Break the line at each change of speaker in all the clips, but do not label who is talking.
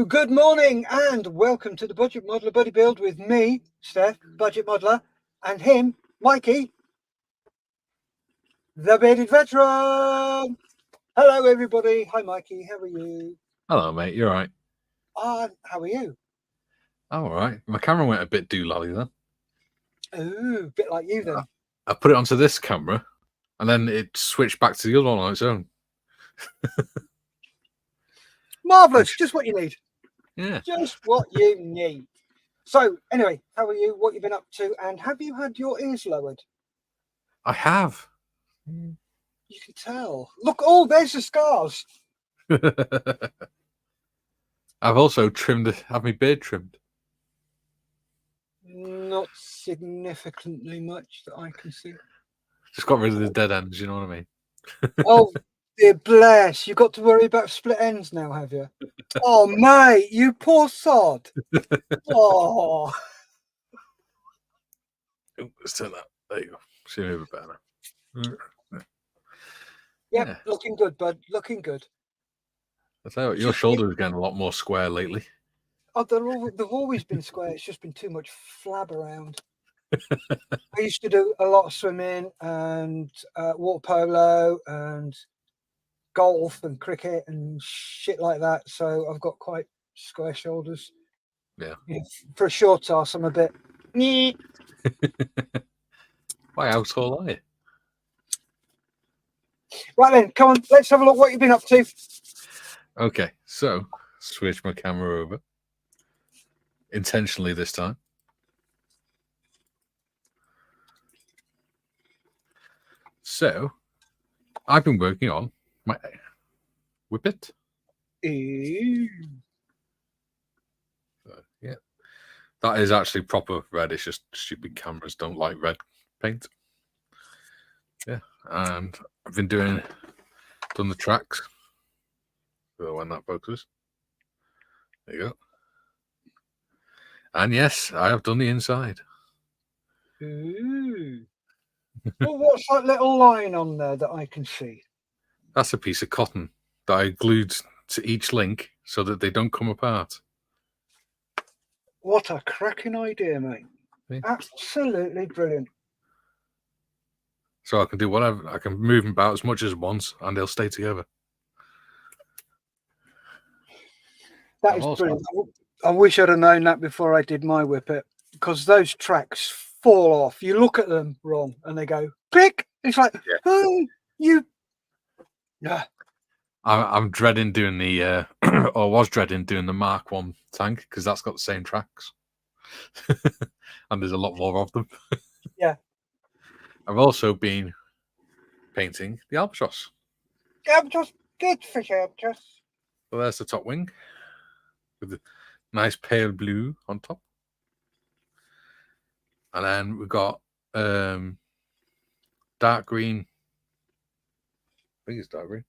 Good morning and welcome to the Budget Modeler Buddy Build with me, Steff, Budget Modeler, and him, Mikey, the bearded veteran. Hello, everybody. Hi, Mikey. How are you?
Hello, mate. You're right.
How are you?
I'm all right. My camera went a bit doolally then.
Ooh, a bit like you then.
I put it onto this camera, and then it switched back to the other one on its own.
Marvellous. Just what you need.
Yeah.
Just what you need. So, anyway, how are you? What you been up to? And have you had your ears lowered?
I have.
You can tell. Look, oh, there's the scars.
I've also had my beard trimmed.
Not significantly much that I can see.
Just got rid of the dead ends, you know what I mean?
Oh, dear bless. You've got to worry about split ends now, have you? Oh, mate, you poor sod. Oh.
Let's turn that. There you go. See me a bit better now.
Yeah, looking good, bud. Looking good.
I tell you what, your shoulder's getting a lot more square lately.
Oh, they've always been square. It's just been too much flab around. I used to do a lot of swimming and water polo and golf and cricket and shit like that. So I've got quite square shoulders.
Yeah.
For a short ass, I'm a bit.
Why, how tall are you?
Right then, come on, let's have a look what you've been up to.
Okay, so switch my camera over. Intentionally this time. So, I've been working on my whippet. So, yeah, that is actually proper red. It's just stupid cameras don't like red paint. Yeah, and I've been done the tracks. So when that focuses, there you go. And yes, I have done the inside.
Ooh. Well, what's that little line on there that I can see?
That's a piece of cotton that I glued to each link so that they don't come apart.
What a cracking idea, mate.
Yeah.
Absolutely brilliant.
So I can do whatever. I can move them about as much as once and they'll stay together.
That is brilliant. I wish I'd have known that before I did my whippet, because those tracks fall off. You look at them wrong and they go click. It's like, oh, you. Yeah.
I'm dreading doing the, or was dreading doing the Mark 1 tank because that's got the same tracks. And there's a lot more of them.
Yeah.
I've also been painting the Albatros.
Albatros, good fish Albatros.
So there's the top wing with the nice pale blue on top. And then we've got dark green. I think it's dark green.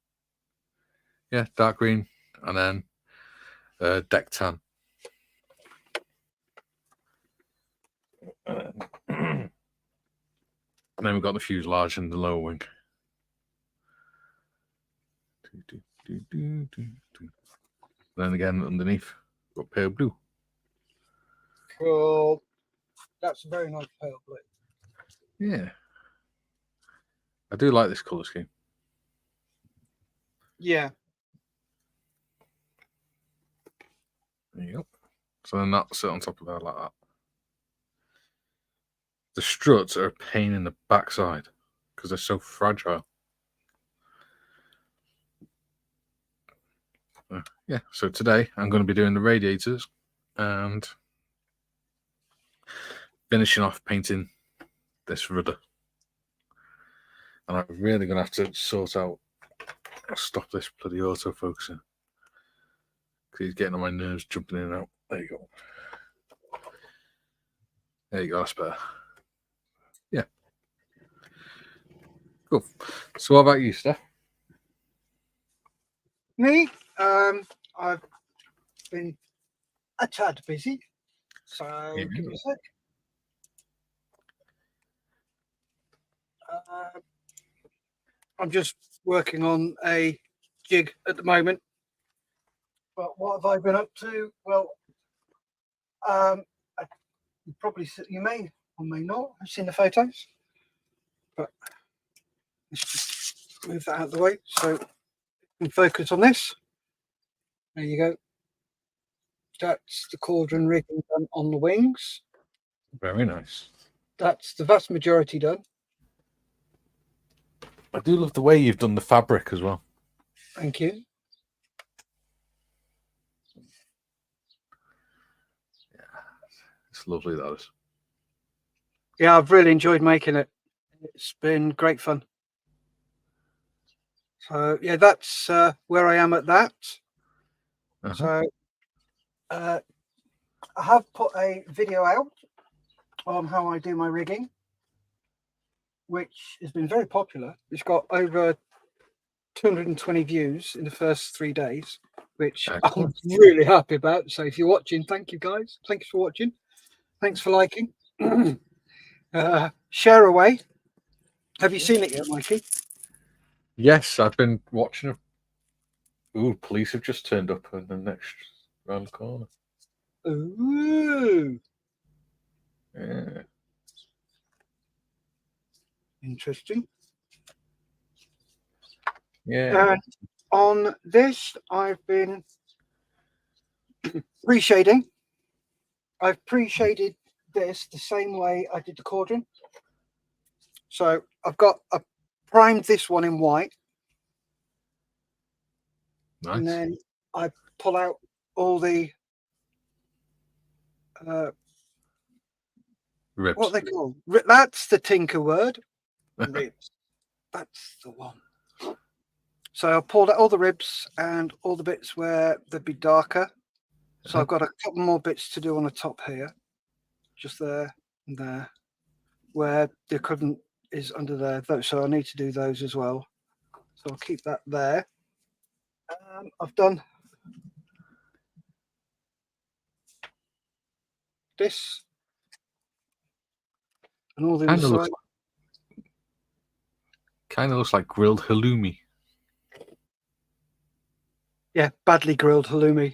Yeah, dark green. And then deck tan. And then we've got the fuselage and the lower wing. Then again, underneath, we've got pale blue.
Cool. That's a very nice pale blue.
Yeah. I do like this colour scheme.
Yeah.
There you go. So then that's it on top of that like that. The struts are a pain in the backside because they're so fragile. Yeah, so today I'm going to be doing the radiators and finishing off painting this rudder. And I'm really going to have to sort out or stop this bloody autofocusing because he's getting on my nerves, jumping in and out. There you go. There you go, that's better. Yeah. Cool. So what about you, Steph?
Me? I've been a tad busy, so give me a sec. I'm just working on a jig at the moment. But what have I been up to? Well, you may or may not have seen the photos, but let's just move that out of the way so we can focus on this. There you go. That's the cauldron rigging done on the wings.
Very nice.
That's the vast majority done.
I do love the way you've done the fabric as well.
Thank you.
Yeah, it's lovely, that is.
Yeah, I've really enjoyed making it. It's been great fun. So yeah, that's where I am at that. So I have put a video out on how I do my rigging, which has been very popular. It's got over 220 views in the first 3 days, which I'm really happy about. So if you're watching, thank you guys. Thanks for watching. Thanks for liking. Share away. Have you seen it yet, Mikey?
Yes, I've been watching it. Ooh, police have just turned up in the next round the corner.
Ooh.
Yeah.
Interesting.
Yeah.
And on this, I've been pre-shading. I've pre-shaded this the same way I did the cauldron. So I primed this one in white.
Nice.
And then I pull out all the
Ribs.
what are they called? That's the tinker word. Ribs. That's the one. So I pulled out all the ribs and all the bits where they'd be darker. So I've got a couple more bits to do on the top here. Just there and there. Where the equivalent is under there. So I need to do those as well. So I'll keep that there. I've done this and all the other side.
Kind of looks like grilled halloumi.
Yeah, badly grilled halloumi.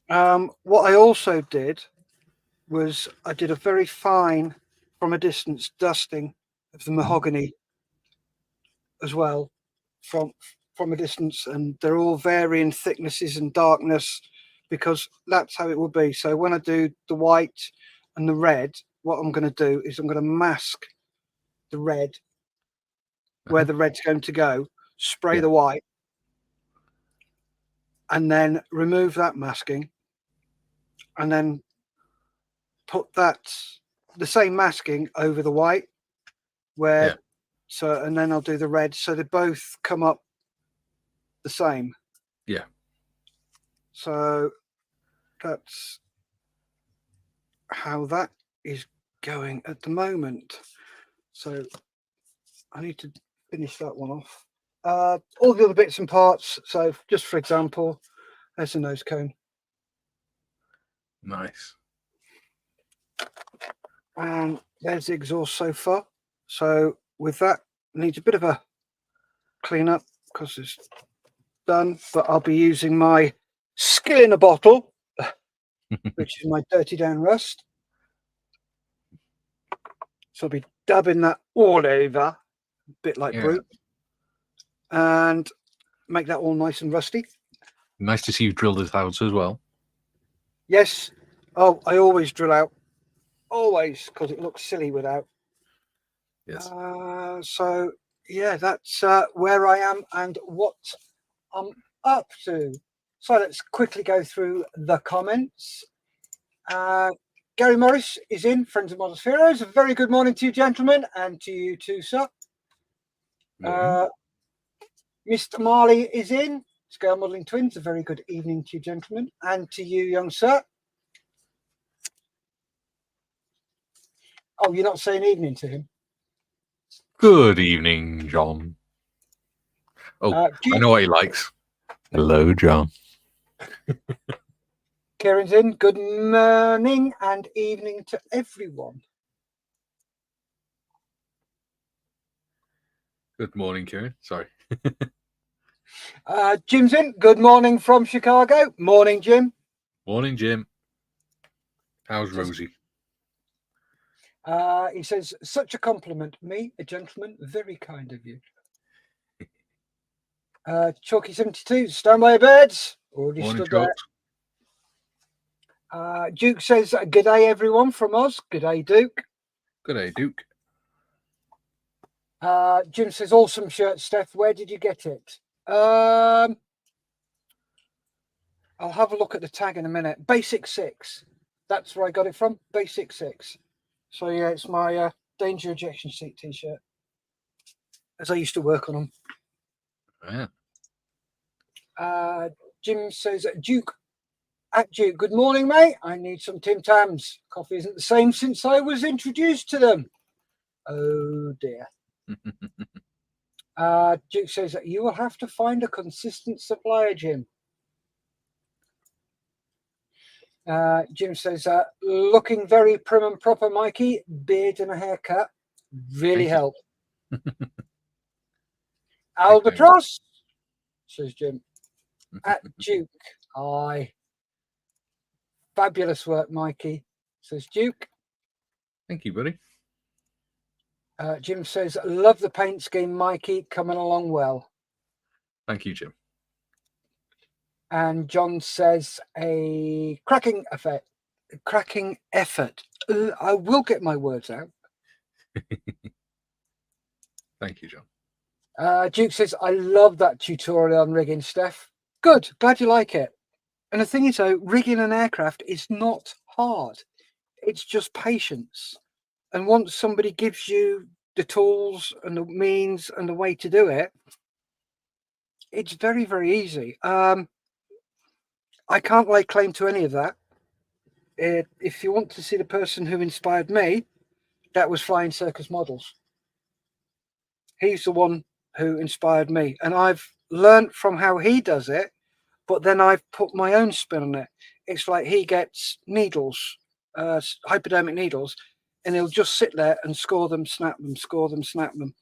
What I also did was I did a very fine, from a distance, dusting of the mahogany as well, from a distance, and they're all varying thicknesses and darkness because that's how it will be. So when I do the white and the red, what I'm going to do is I'm going to mask the red where the red's going to go, spray the white, and then remove that masking, and then put that the same masking over the white where so, and then I'll do the red so they both come up the same.
Yeah.
So that's how that is going at the moment. So I need to finish that one off. All the other bits and parts. So just for example, there's a nose cone.
Nice.
And there's the exhaust so far. So with that, needs a bit of a clean up because it's done. But I'll be using my skill in a bottle, which is my dirty down rust. So I'll be dabbing that all over, a bit like Brute, and make that all nice and rusty.
Nice to see you drilled it out as well.
Yes. Oh, I always drill out. Always, because it looks silly without.
Yes.
So, yeah, that's where I am and what I'm up to. So let's quickly go through the comments. Gary Morris is in, Friends of Models Heroes. A very good morning to you, gentlemen, and to you too, sir. Mr. Marley is in, Scale Modelling Twins. A very good evening to you, gentlemen, and to you, young sir. Oh, you're not saying evening to him?
Good evening, John. Oh, I know what he likes. Hello, John.
Kieran's in. Good morning and evening to everyone.
Good morning, Kieran. Sorry.
Jim's in. Good morning from Chicago. Morning, Jim.
Morning, Jim. How's Rosie?
He says, such a compliment. Me, a gentleman, very kind of you. Chalky72, stand by your beds. Already
Morning,
stood there.
Chalks.
Duke says, good day, everyone, from us. Good day, Duke.
Good day, Duke.
Jim says, awesome shirt, Steff. Where did you get it? I'll have a look at the tag in a minute. Basic 6. That's where I got it from. Basic 6. So, yeah, it's my Danger Ejection Seat t-shirt, as I used to work on them.
Yeah.
Jim says, Duke, good morning, mate. I need some Tim Tams. Coffee isn't the same since I was introduced to them. Oh, dear. Duke says that you will have to find a consistent supplier, Jim. Jim says, looking very prim and proper, Mikey. Beard and a haircut really help. Albatros, says Jim. At Duke, aye. Fabulous work, Mikey, says Duke.
Thank you, buddy.
Jim says, love the paint scheme, Mikey. Coming along well.
Thank you, Jim.
And John says, a cracking effort. I will get my words out.
Thank you, John.
Duke says, I love that tutorial on rigging, Steff. Good. Glad you like it. And the thing is, though, rigging an aircraft is not hard. It's just patience. And once somebody gives you the tools and the means and the way to do it, it's very, very easy. I can't lay claim to any of that. If you want to see the person who inspired me, that was Flying Circus Models. He's the one who inspired me. And I've learned from how he does it, but then I've put my own spin on it. It's like he gets needles, hypodermic needles, and he'll just sit there and score them, snap them, score them, snap them.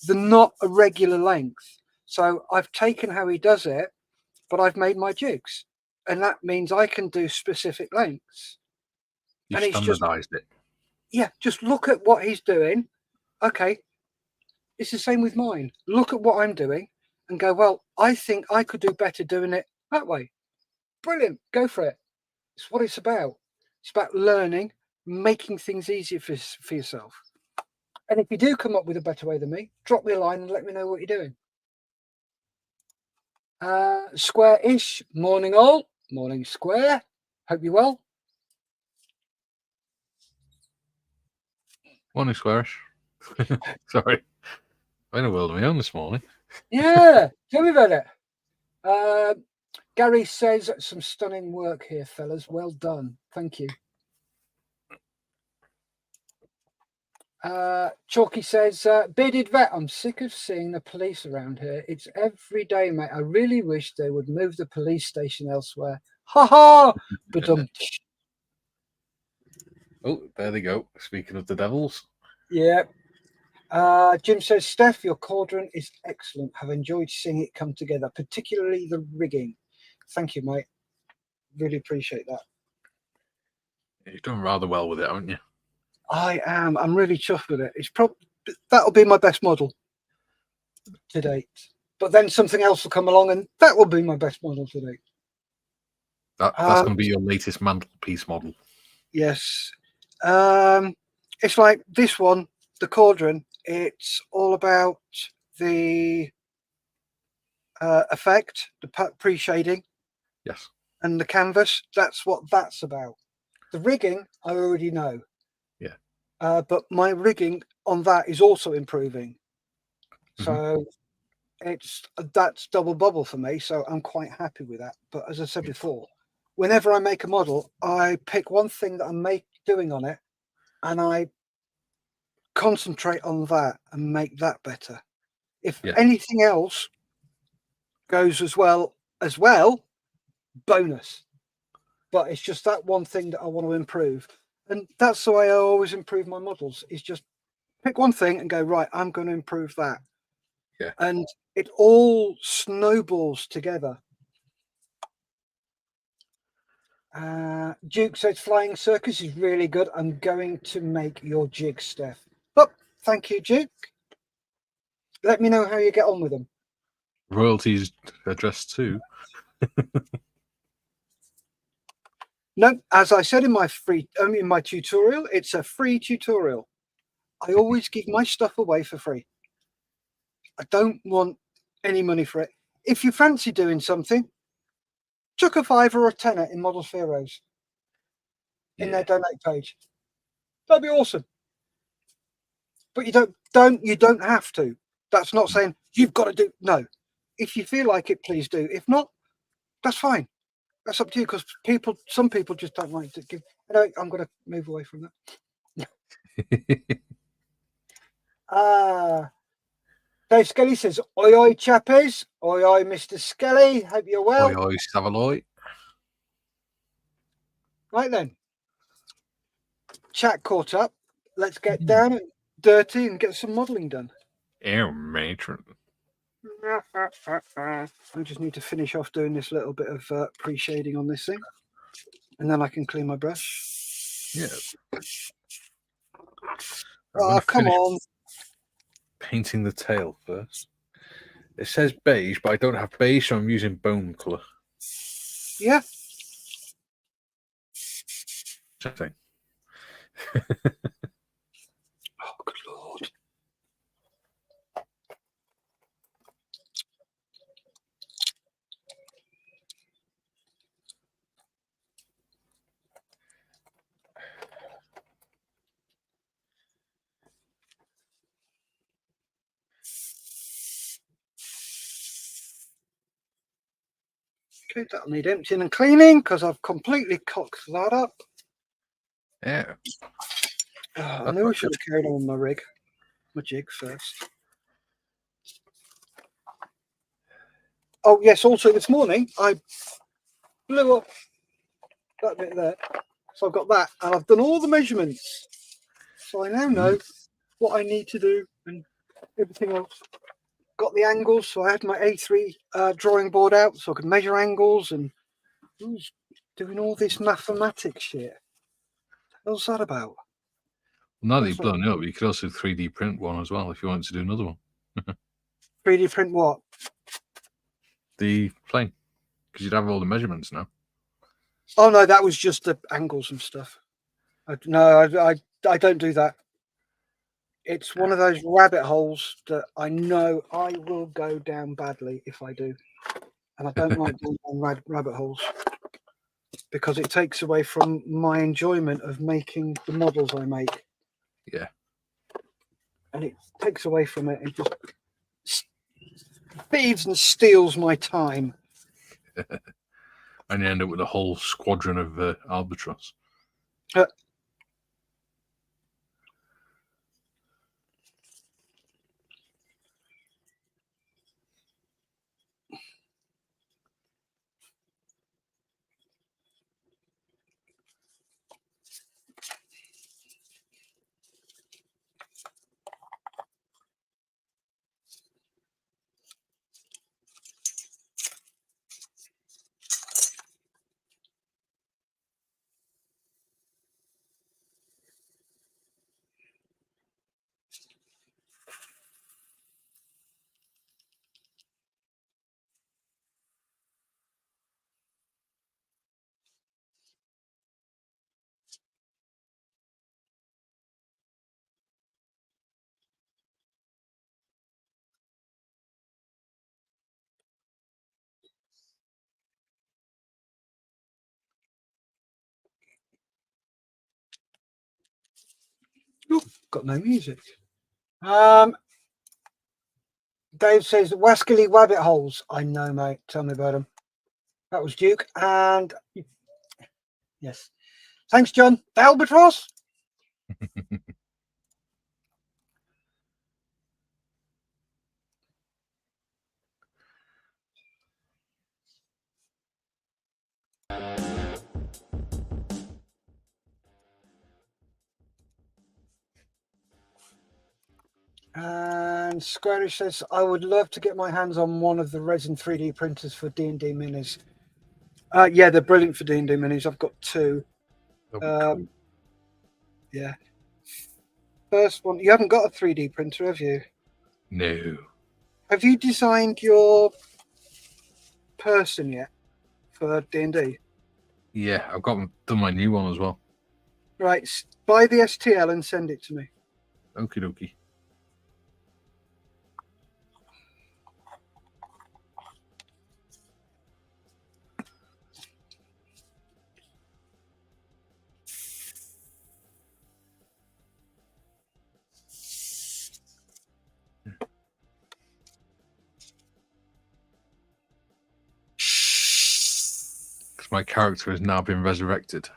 They're not a regular length. So I've taken how he does it, but I've made my jigs. And that means I can do specific lengths.
You
and
standardized it.
Yeah, just look at what he's doing. Okay, it's the same with mine. Look at what I'm doing and go, well, I think I could do better doing it that way. Brilliant, go for it. It's what it's about. It's about learning, making things easier for yourself. And if you do come up with a better way than me, drop me a line and let me know what you're doing. Square-ish, morning all. Morning, Square. Hope you're well.
Morning, Squarish. Sorry. I'm in a world of my own this morning.
Yeah, tell me about it. Gary says, some stunning work here, fellas. Well done. Thank you. Chalky says, bearded vet, I'm sick of seeing the police around here. It's every day, mate. I really wish they would move the police station elsewhere. Ha ha! But
Oh, there they go. Speaking of the devils.
yeah. Jim says, Steff, your cauldron is excellent. Have enjoyed seeing it come together, particularly the rigging. Thank you, mate. Really appreciate that.
You've done rather well with it, haven't you?
I am. I'm really chuffed with it. It's probably that'll be my best model to date. But then something else will come along, and that will be my best model to date.
That's going to be your latest mantelpiece model.
Yes. It's like this one, the cauldron. It's all about the effect, the pre-shading.
Yes.
And the canvas. That's what that's about. The rigging, I already know.
Yeah.
But my rigging on that is also improving. So that's double bubble for me. So I'm quite happy with that. But as I said before, whenever I make a model, I pick one thing that I'm doing on it, and I concentrate on that and make that better. If anything else goes as well, bonus. But it's just that one thing that I want to improve. And that's the way I always improve my models, is just pick one thing and go, right, I'm going to improve that.
Yeah.
And it all snowballs together. Duke says Flying Circus is really good. I'm going to make your jig, Steff. Oh, thank you, Duke. Let me know how you get on with them.
Royalties addressed to.
No, as I said in my tutorial, it's a free tutorial. I always give my stuff away for free. I don't want any money for it. If you fancy doing something, chuck a £5 or a £10 in Models for Heroes in their donate page. That'd be awesome. But you don't have to. That's not saying you've got to do. No, if you feel like it, please do. If not, that's fine. That's up to you, because some people just don't like to give. Anyway, I'm going to move away from that. Dave Skelly says, "Oi, oi, chappies. Oi, oi, Mr. Skelly. Hope you're well."
Oi, oi, Savaloy.
Right then. Chat caught up. Let's get down and dirty and get some modelling done.
Air matron.
I just need to finish off doing this little bit of pre-shading on this thing, and then I can clean my brush.
Yeah.
Oh, come on.
Painting the tail first. It says beige, but I don't have beige, so I'm using bone colour.
Yeah.
Something.
Oh, good Lord. Okay, that'll need emptying and cleaning, because I've completely cocked that up.
Yeah.
Oh, I knew I should have carried on with my jig first. Oh, yes, also this morning I blew up that bit there. So I've got that, and I've done all the measurements. So I now know what I need to do and everything else. Got the angles, so I had my A3 drawing board out so I could measure angles, and who's doing all this mathematics shit? What's that about?
Now that you've blown it up, you could also 3D print one as well if you wanted to do another one.
3D print what?
The plane, because you'd have all the measurements now.
Oh no, that was just the angles and stuff. I don't do that. It's one of those rabbit holes that I know I will go down badly if I do, and I don't like going down rabbit holes because it takes away from my enjoyment of making the models I make.
Yeah,
and it takes away from it. It just thieves and steals my time.
and you end up with a whole squadron of Albatros.
Ooh, got no music. Dave says Wascally rabbit holes. I know, mate. Tell me about them. That was Duke, and yes, thanks, John. The Albatross. And Squarish says, I would love to get my hands on one of the resin 3D printers for D&D minis. Yeah, they're brilliant for D&D minis. I've got 2.
Cool.
Yeah. First one, you haven't got a 3D printer, have you?
No.
Have you designed your person yet for D&D?
Yeah, I've done my new one as well.
Right, buy the STL and send it to me.
Okie dokie. My character has now been resurrected.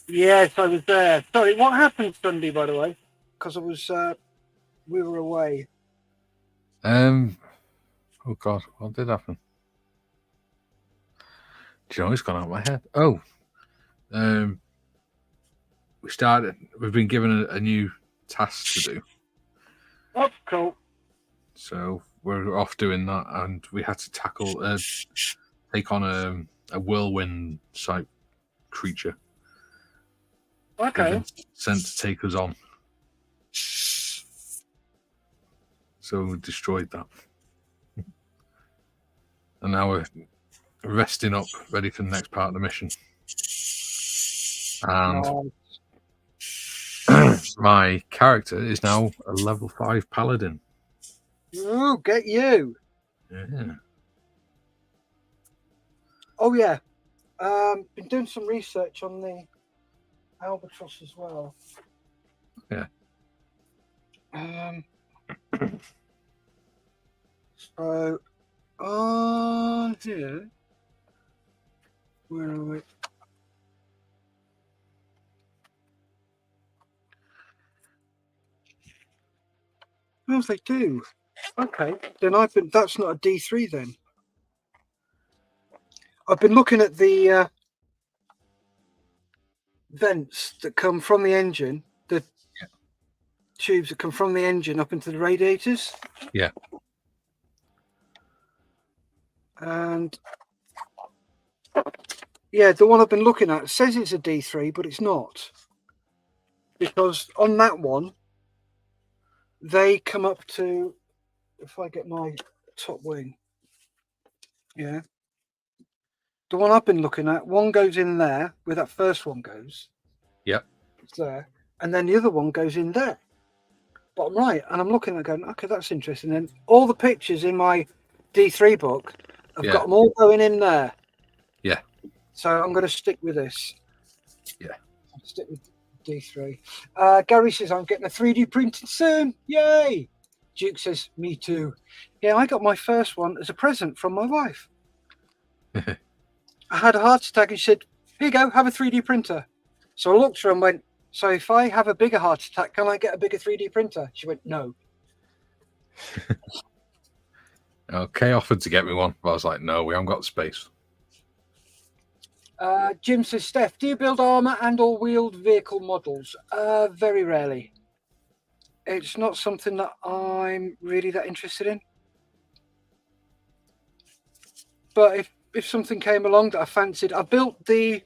Yes, I was there. Sorry, what happened Sunday, by the way? Because I was, we were away.
Oh God, what did happen? Do you know, it's gone out of my head. Oh, we've been given a new task to do.
Oh, cool.
So we're off doing that, and we had to take on a whirlwind type creature.
Okay.
We've been sent to take us on. So we destroyed that. And now we're resting up, ready for the next part of the mission. And my character is now a level 5 paladin.
Ooh, get you.
Yeah.
Oh, yeah. Been doing some research on the Albatros as well.
Yeah.
So on here, where are we? Oh, they do. Okay, then that's not a D3 then. I've been looking at the vents that come from the engine, the tubes that come from the engine up into the radiators.
Yeah.
And yeah, the one I've been looking at says it's a D3, but it's not. Because on that one, they come up to, if I get my top wing, yeah. The one I've been looking at, one goes in there where that first one goes.
Yep.
It's there. And then the other one goes in there. Bottom right. And I'm looking at it going, okay, that's interesting. And all the pictures in my D3 book, I've got them all going in there.
Yeah.
So I'm going to stick with this.
Yeah.
I'll stick with D3. Gary says, I'm getting a 3D printed soon. Yay. Duke says, me too. Yeah, I got my first one as a present from my wife. I had a heart attack and she said, here you go, have a 3D printer. So I looked at her and went, so if I have a bigger heart attack, can I get a bigger 3D printer? She went, no.
Okay, offered to get me one, but I was like, no, we haven't got the space.
Jim says, Steff, do you build armor and or wheeled vehicle models? Very rarely. It's not something that I'm really that interested in. But if something came along that I fancied, I built the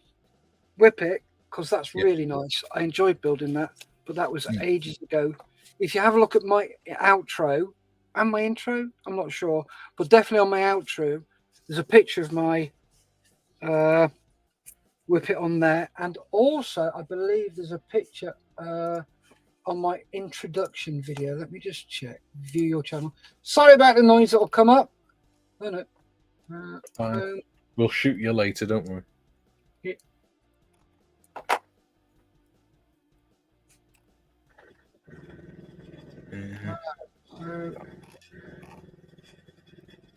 Whippet because that's really nice. I enjoyed building that, but that was ages ago. If you have a look at my outro and my intro, I'm not sure, but definitely on my outro, there's a picture of my Whippet on there, and also I believe there's a picture on my introduction video. Let me just check. View your channel. Sorry about the noise that'll come up. No.
We'll shoot you later, don't we?
Yeah.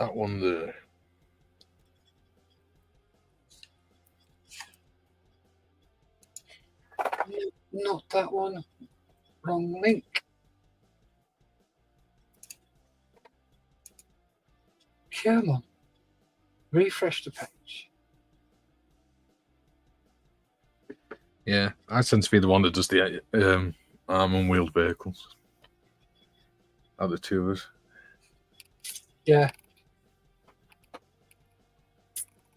That one there.
Not that one. Wrong link. Come on. Refresh the page.
Yeah, I tend to be the one that does the arm and wheeled vehicles. Out of the two of us.
Yeah.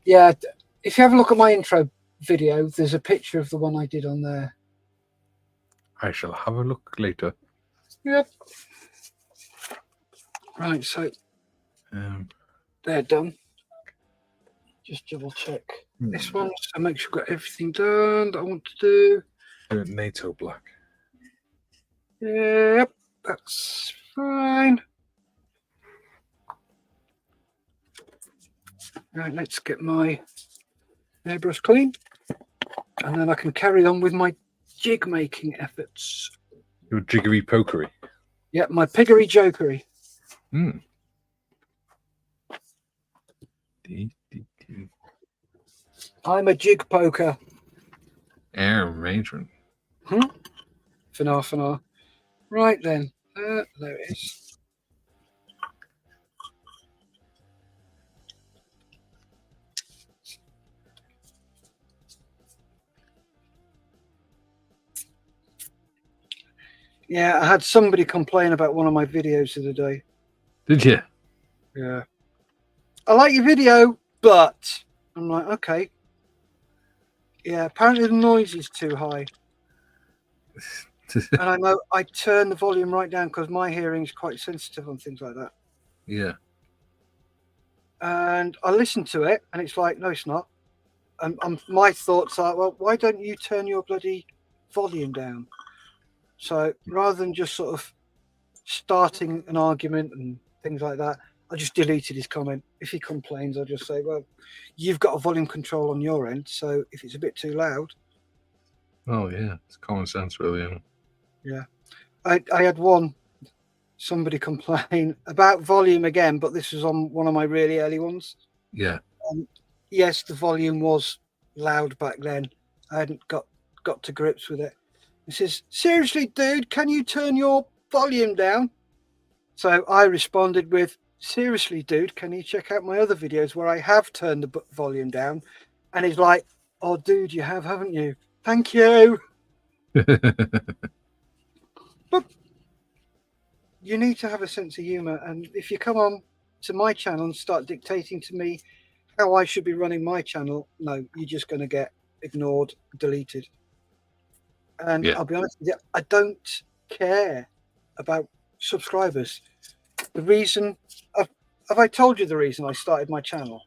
Yeah. If you have a look at my intro video, there's a picture of the one I did on there.
I shall have a look later.
Yep. Right, so they're done. Just double check this one, so make sure I've got everything done that I want to do.
NATO black.
Yep, that's fine. Right, let's get my airbrush clean, and then I can carry on with my jig making efforts.
Your jiggery pokery.
Yep, my piggery jokery. I'm a jig poker.
Air arrangement.
For now. Right then, there it is. Yeah, I had somebody complain about one of my videos the other day.
Did you?
Yeah. I like your video, but I'm like, okay. Yeah, apparently the noise is too high. And I know I turn the volume right down because my hearing is quite sensitive on things like that.
Yeah.
And I listen to it and it's like, no, it's not. And my thoughts are, well, why don't you turn your bloody volume down? So rather than just sort of starting an argument and things like that, I just deleted his comment. If he complains, I'll just say, well, you've got a volume control on your end, so if it's a bit too loud.
Oh, yeah. It's common sense, really. Isn't it?
Yeah. I had somebody complain about volume again, but this was on one of my really early ones.
Yeah.
Yes, the volume was loud back then. I hadn't got to grips with it. He says, seriously, dude, can you turn your volume down? So I responded with, seriously, dude, can you check out my other videos where I have turned the volume down? And he's like, oh, dude, you have, haven't you? Thank you. But you need to have a sense of humor. And if you come on to my channel and start dictating to me how I should be running my channel, no, you're just going to get ignored, deleted. And
Yeah.
I'll be honest with you, I don't care about subscribers. The reason, have I told you the reason I started my channel?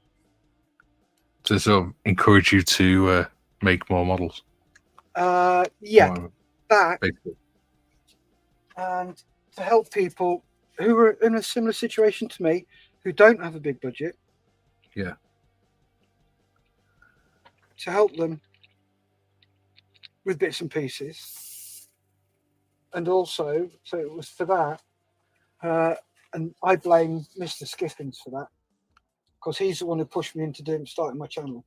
To sort of encourage you to make more models.
Yeah, that.
Basically.
And to help people who are in a similar situation to me, who don't have a big budget.
Yeah.
To help them with bits and pieces. And also, so it was for that. And I blame Mr. Skiffins for that, because he's the one who pushed me into starting my channel.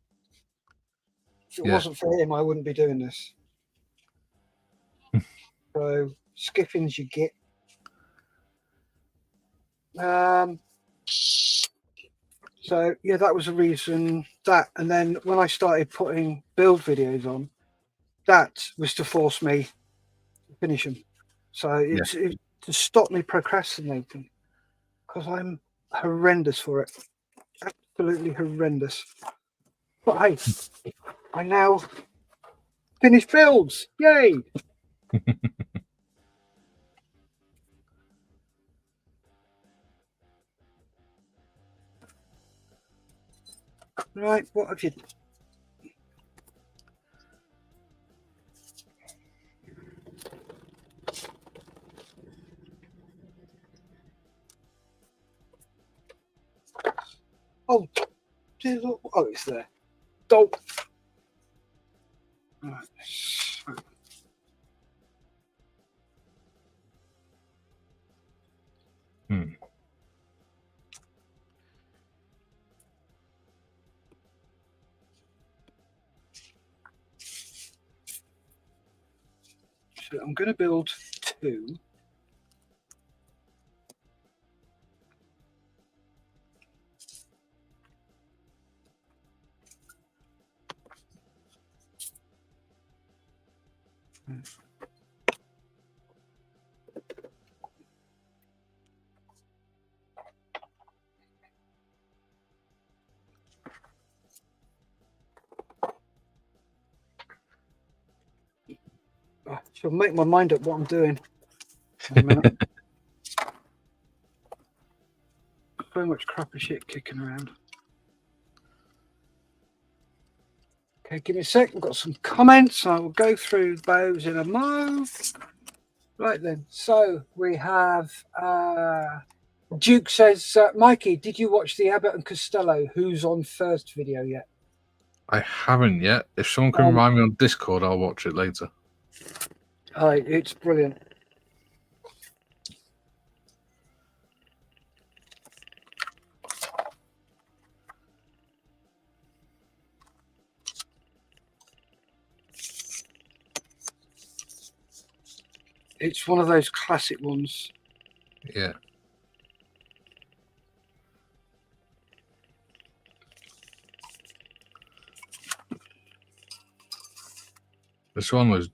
If it wasn't for him, I wouldn't be doing this. So Skiffins you get. So yeah, that was the reason that. And then when I started putting build videos on, that was to force me to finish them. So it's to stop me procrastinating, because I'm horrendous for it. Absolutely horrendous. But hey, I now finish builds. Yay! Right, what have you? Oh, it's there. Dope. Right. So I'm going to build 2. I shall make my mind up what I'm doing. In a minute. So much crappy shit kicking around. Okay, give me a sec. I've got some comments. I will go through those in a mo. Right then. So we have Duke says, Mikey, did you watch the Abbott and Costello Who's on First video yet?
I haven't yet. If someone can remind me on Discord, I'll watch it later.
It's brilliant. It's one of those classic ones.
Yeah. It's one of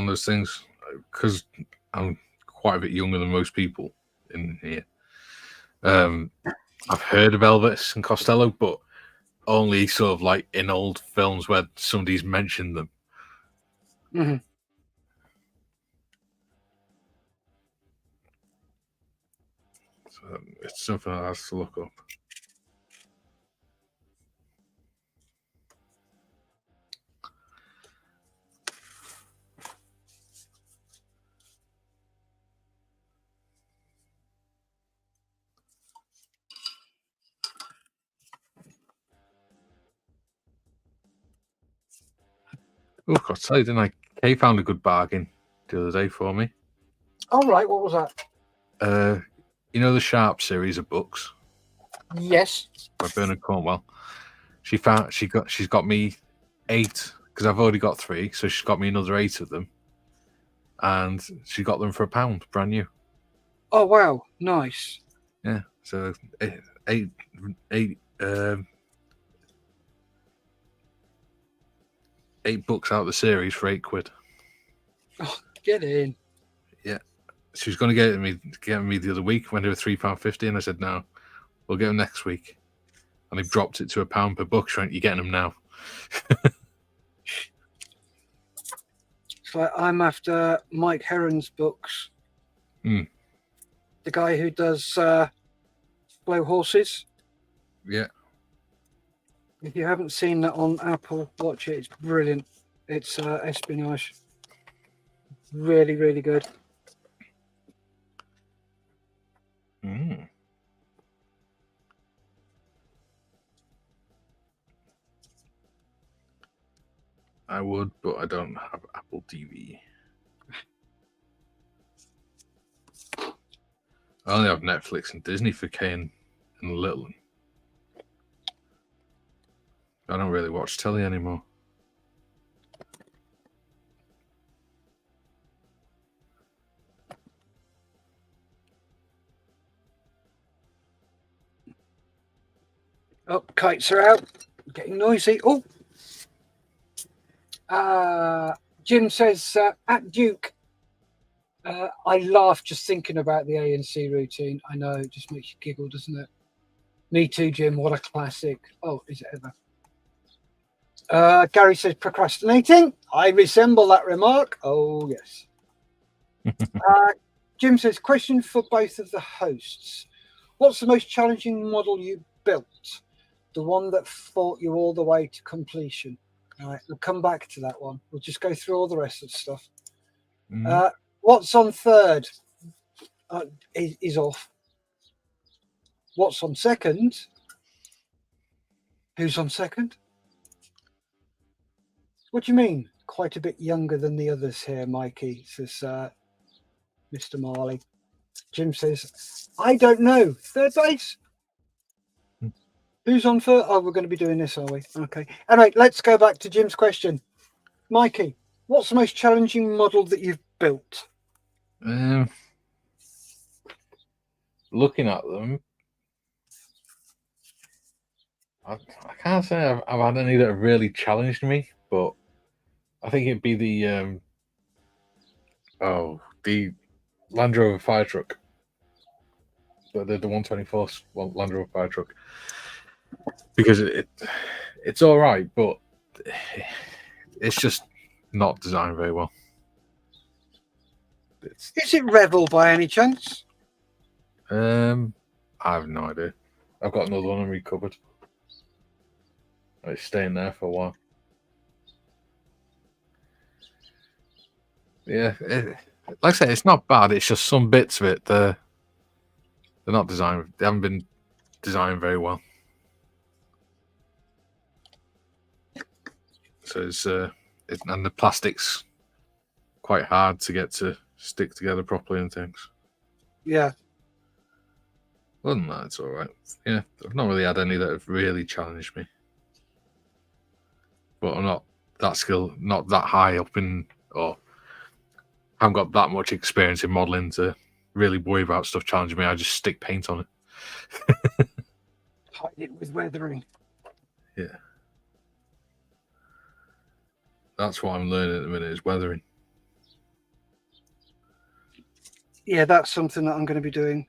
those things, because I'm quite a bit younger than most people in here. I've heard of Elvis and Costello, but only sort of like in old films where somebody's mentioned them.
Mm-hmm.
So it's something I have to look up. Oh, I've got to tell you, didn't I? Kay found a good bargain the other day for me.
All right, what was that?
You know the Sharp series of books
Yes.
by Bernard Cornwell. She's got me 8 because I've already got 3, so she's got me another 8 of them, and she got them for £1, brand new.
Oh wow, nice.
Yeah, so 8 books out of the series for £8.
Oh, get in.
Yeah, she was going to get me the other week when they were £3.50, and I said no, we'll get them next week. And they've dropped it to £1 per book. So you're getting them now.
So I'm after Mike Heron's books.
Mm.
The guy who does Blow Horses.
Yeah.
If you haven't seen that on Apple, watch it. It's brilliant. It's espionage. Really, really good.
Mm. I would, but I don't have Apple TV. I only have Netflix and Disney for Kane and the little one. I don't really watch telly anymore.
Oh, kites are out. Getting noisy. Oh. Jim says, at Duke, I laugh just thinking about the ANC routine. I know, it just makes you giggle, doesn't it? Me too, Jim. What a classic. Oh, is it ever? Gary says, procrastinating. I resemble that remark. Oh, yes. Jim says, question for both of the hosts. What's the most challenging model you built? The one that fought you all the way to completion. All right, we'll come back to that one. We'll just go through all the rest of the stuff. What's on third is off. What's on second? Who's on second? What do you mean? Quite a bit younger than the others here, Mikey, says Mr. Marley. Jim says, I don't know. Third base? Who's on first? Oh, we're going to be doing this, are we? Okay. Anyway, let's go back to Jim's question. Mikey, what's the most challenging model that you've built?
Looking at them, I can't say I've had any that have really challenged me, but I think it'd be the Land Rover fire truck. The 124 Land Rover fire truck, because it's all right, but it's just not designed very well.
Is it Revel by any chance?
I have no idea. I've got another one in my cupboard. It's staying there for a while. Yeah, like I said, it's not bad. It's just some bits of it they're not designed. They haven't been designed very well. So and the plastic's quite hard to get to stick together properly and things.
Yeah.
Other than that, it's all right. Yeah, I've not really had any that have really challenged me. But I'm not that skilled, not that high up in, or haven't got that much experience in modelling to really worry about stuff challenging me. I just stick paint on it.
Hide it with weathering.
Yeah. That's what I'm learning at the minute, is weathering.
Yeah, that's something that I'm going to be doing.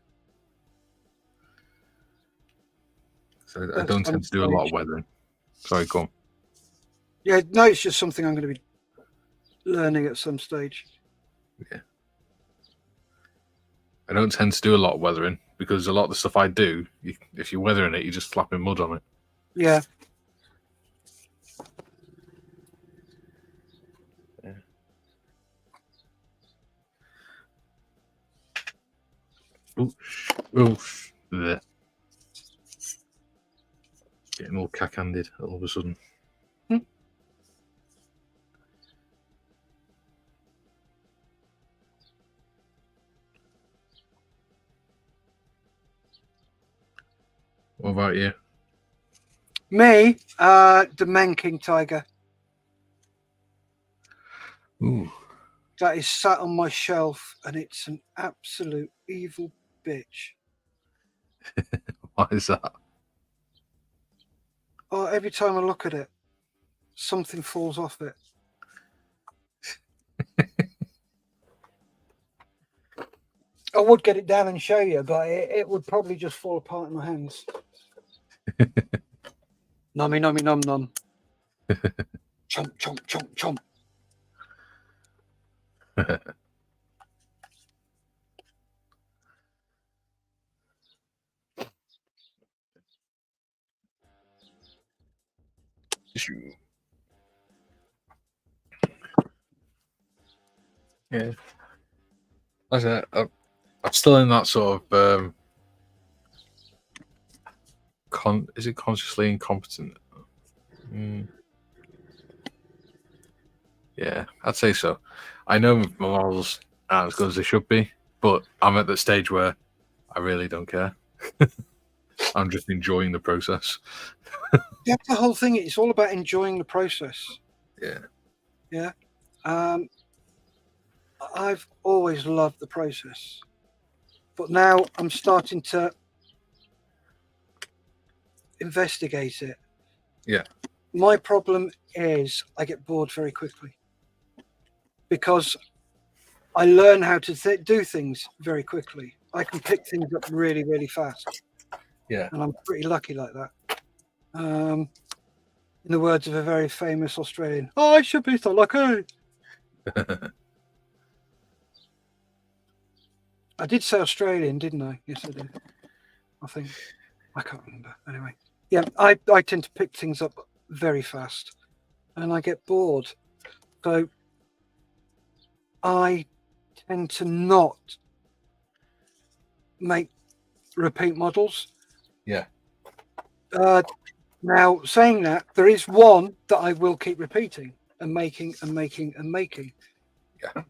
So I don't tend to do a lot of weathering. Sorry, go on.
Yeah, no, it's just something I'm going to be learning at some stage.
Yeah. I don't tend to do a lot of weathering because a lot of the stuff I do, if you're weathering it, you're just slapping mud on it.
Yeah.
Oof. Blech. Getting all cack-handed all of a sudden. What about you?
Me, the Men King Tiger.
Ooh.
That is sat on my shelf, and it's an absolute evil bitch.
Why is that?
Oh, every time I look at it, something falls off it. I would get it down and show you, but it would probably just fall apart in my hands. Nummy, nummy, num, num. Chomp, chomp, chomp, chomp.
Yeah. Like I said, I'm still in that sort of is it consciously incompetent? Yeah, I'd say so. I know my models aren't as good as they should be, but I'm at the stage where I really don't care. I'm just enjoying the process.
That's the whole thing. It's all about enjoying the process.
Yeah.
Yeah. I've always loved the process, but now I'm starting to investigate it.
Yeah.
My problem is I get bored very quickly because I learn how to do things very quickly. I can pick things up really, really fast.
Yeah.
And I'm pretty lucky like that. In the words of a very famous Australian, I should be so lucky. I did say Australian, didn't I? Yes, I did. I think. I can't remember. Anyway. Yeah, I tend to pick things up very fast and I get bored. So I tend to not make repeat models.
Yeah.
Now, saying that, there is one that I will keep repeating and making and making and making.
Yeah.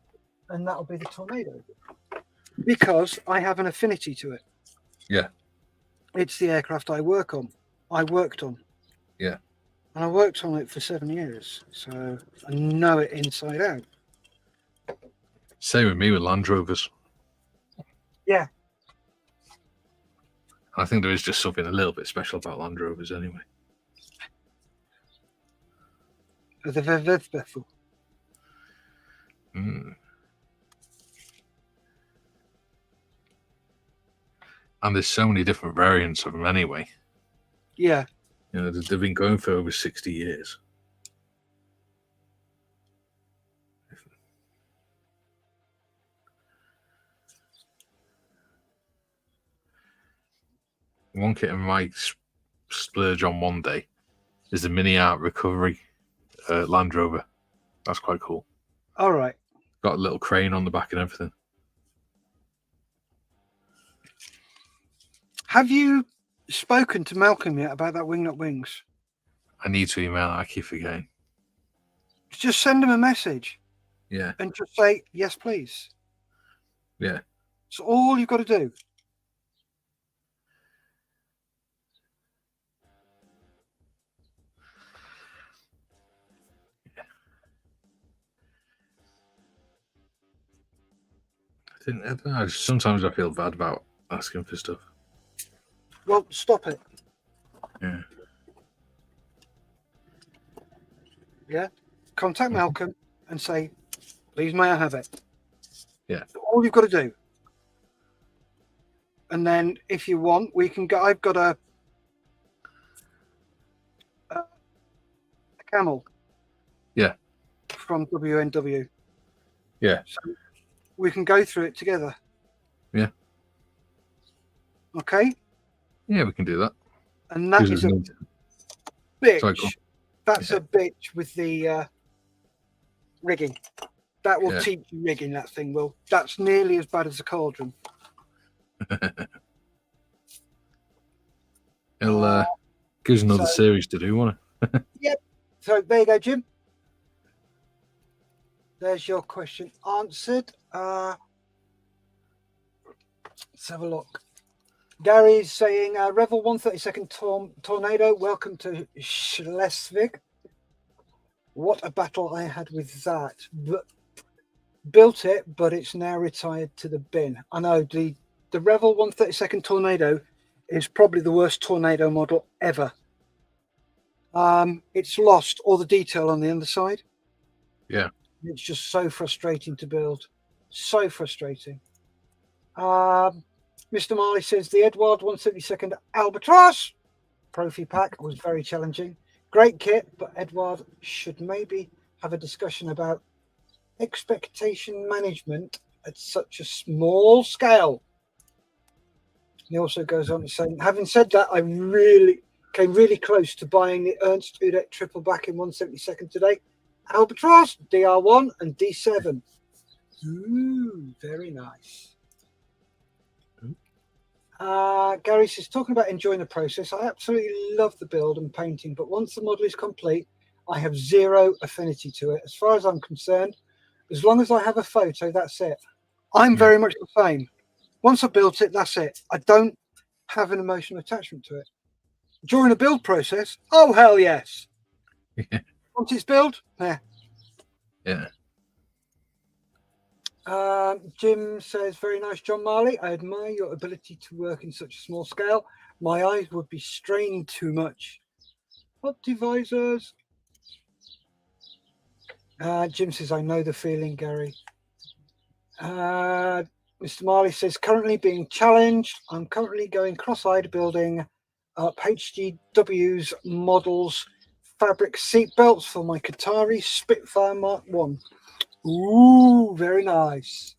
And that'll be the Tornado. Because I have an affinity to it.
Yeah.
It's the aircraft I worked on.
Yeah.
And I worked on it for 7 years. So I know it inside out.
Same with me with Land Rovers.
Yeah.
I think there is just something a little bit special about Land Rovers anyway.
The very special.
And there's so many different variants of them anyway.
Yeah.
You know, they've been going for over 60 years. one kit I might splurge on one day is the Mini Art Recovery Land Rover. That's quite cool.
All right.
Got a little crane on the back and everything.
Have you spoken to Malcolm yet about that Wing Not Wings?
I need to email. I keep forgetting.
Just send him a message.
Yeah.
And just say, yes, please.
Yeah.
It's all you've got to do.
I don't know, sometimes I feel bad about asking for stuff.
Well, stop it.
Yeah.
Yeah. Contact Malcolm and say, please, may I have it?
Yeah.
That's all you've got to do. And then if you want, we can go. I've got a camel.
Yeah.
From WNW.
Yeah.
So we can go through it together.
Yeah.
Okay.
Yeah, we can do that.
And that is a bitch.
Sorry, go on.
That's a bitch with the rigging. That will teach you rigging, that thing will. That's nearly as bad as a cauldron.
It'll give us another series to do, won't it?
Yep. So there you go, Jim. There's your question answered. Let's have a look. Gary's saying, Revel 132nd Tornado, welcome to Schleswig. What a battle I had with that. Built it, but it's now retired to the bin. I know the Revel 132nd Tornado is probably the worst tornado model ever. It's lost all the detail on the underside.
Yeah.
It's just so frustrating to build. So frustrating. Mr. Marley says the Edward 172nd Albatros Profi Pack was very challenging. Great kit, but Edward should maybe have a discussion about expectation management at such a small scale. He also goes on to say, having said that, I came really close to buying the Ernst Udet triple back in 172nd today. Albatros, DR1 and D7. Ooh, very nice. Gary says, talking about enjoying the process, I absolutely love the build and painting, but once the model is complete, I have zero affinity to it. As far as I'm concerned, as long as I have a photo, that's it. I'm very much the same. Once I built it, that's it. I don't have an emotional attachment to it. During a build process, oh, hell yes.
Yeah.
Once it's built, yeah.
Yeah.
Jim says, very nice, John Marley. I admire your ability to work in such a small scale. My eyes would be strained too much. Optivisors. Jim says, I know the feeling, Gary. Mr. Marley says, currently being challenged. I'm currently going cross-eyed building up HGW's models fabric seat belts for my Qatari Spitfire Mark 1. Ooh, very nice.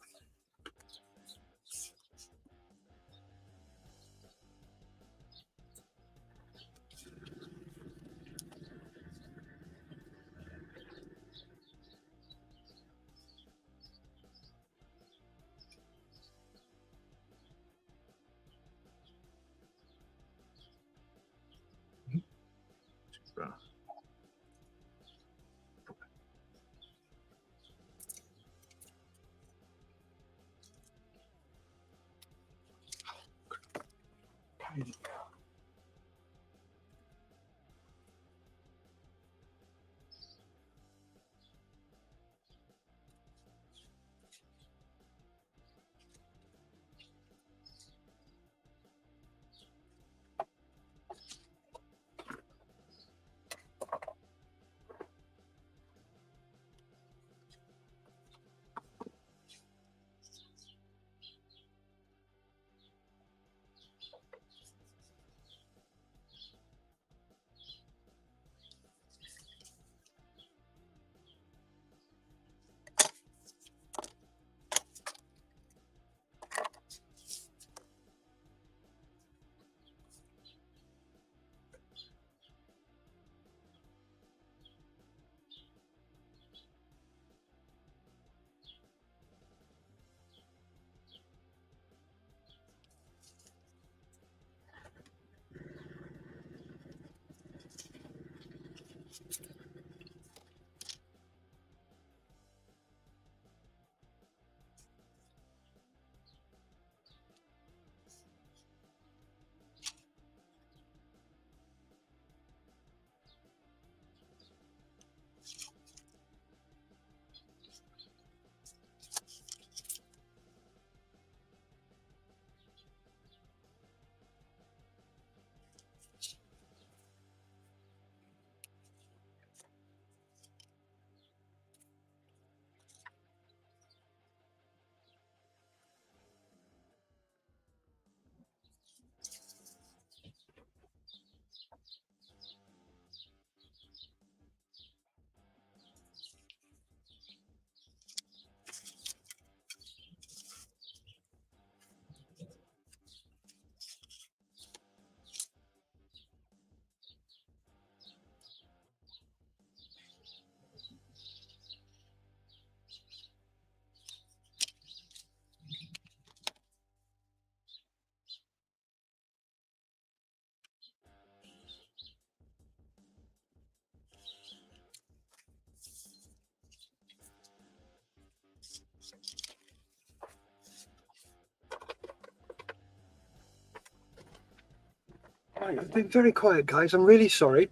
Right, I've been very quiet, guys. I'm really sorry.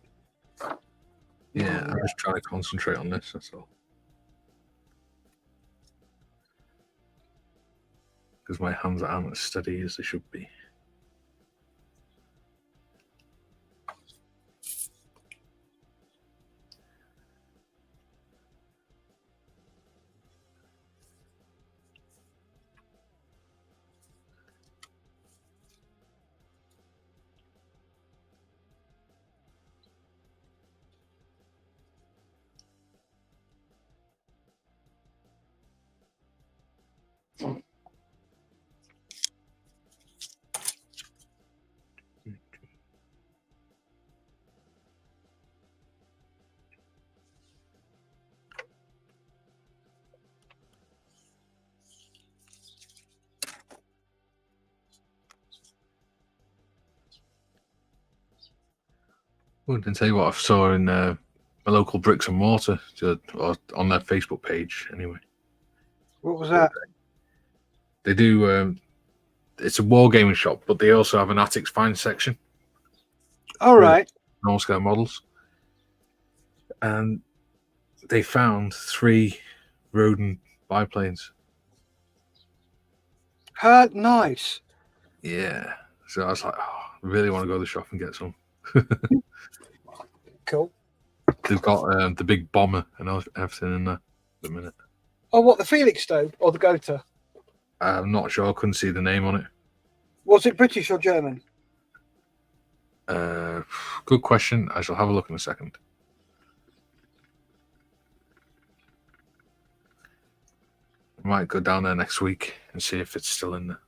Yeah, I'm just trying to concentrate on this. That's all. Because my hands aren't as steady as they should be. I can tell you what I saw in my local bricks and mortar, or on their Facebook page, anyway.
What was that?
They do. It's a wargaming shop, but they also have an attics find section.
All right.
Small scale models, and they found 3 Roden biplanes.
Nice.
Yeah. So I was like, oh, I really want to go to the shop and get some.
Cool.
They've got the big bomber and everything in there at the minute.
Oh, what, the Felix stove or the Gotha?
I'm not sure. I couldn't see the name on it.
Was it British or German?
Good question. I shall have a look in a second. I might go down there next week and see if it's still in there.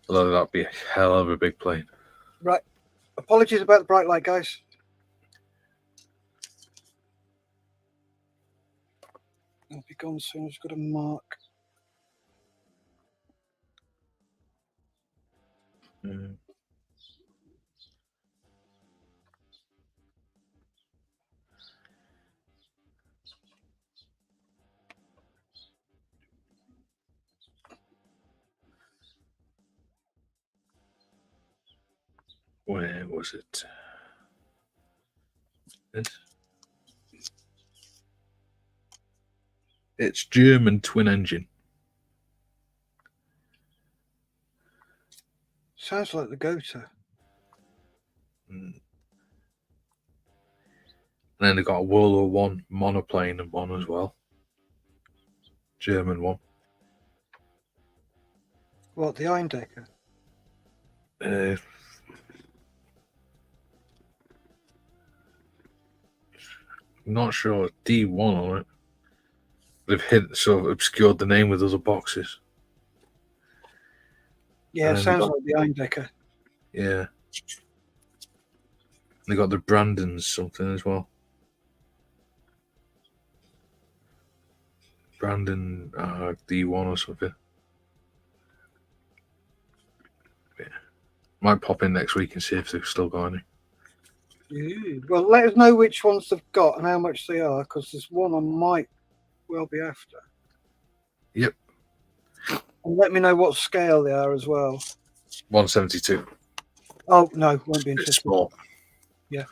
Although that'd be a hell of a big plane.
Right. Apologies about the bright light, guys. I'll be gone soon. I've just got to mark.
Where was it? This? It's German twin engine.
Sounds like the Gotha.
And then they got a World War One monoplane and one as well. German one.
What, the Eindecker?
I'm not sure. D1 on it. They've sort of obscured the name with other boxes.
Yeah, sounds like the Eindecker.
Yeah. They got the Brandons something as well. Brandon D1 or something. Yeah. Might pop in next week and see if they've still got any.
Ooh. Well, let us know which ones they've got and how much they are, because there's one I might well be after.
Yep.
And let me know what scale they are as well.
172.
Oh, no, won't be
It's
interested.
small.
Yeah.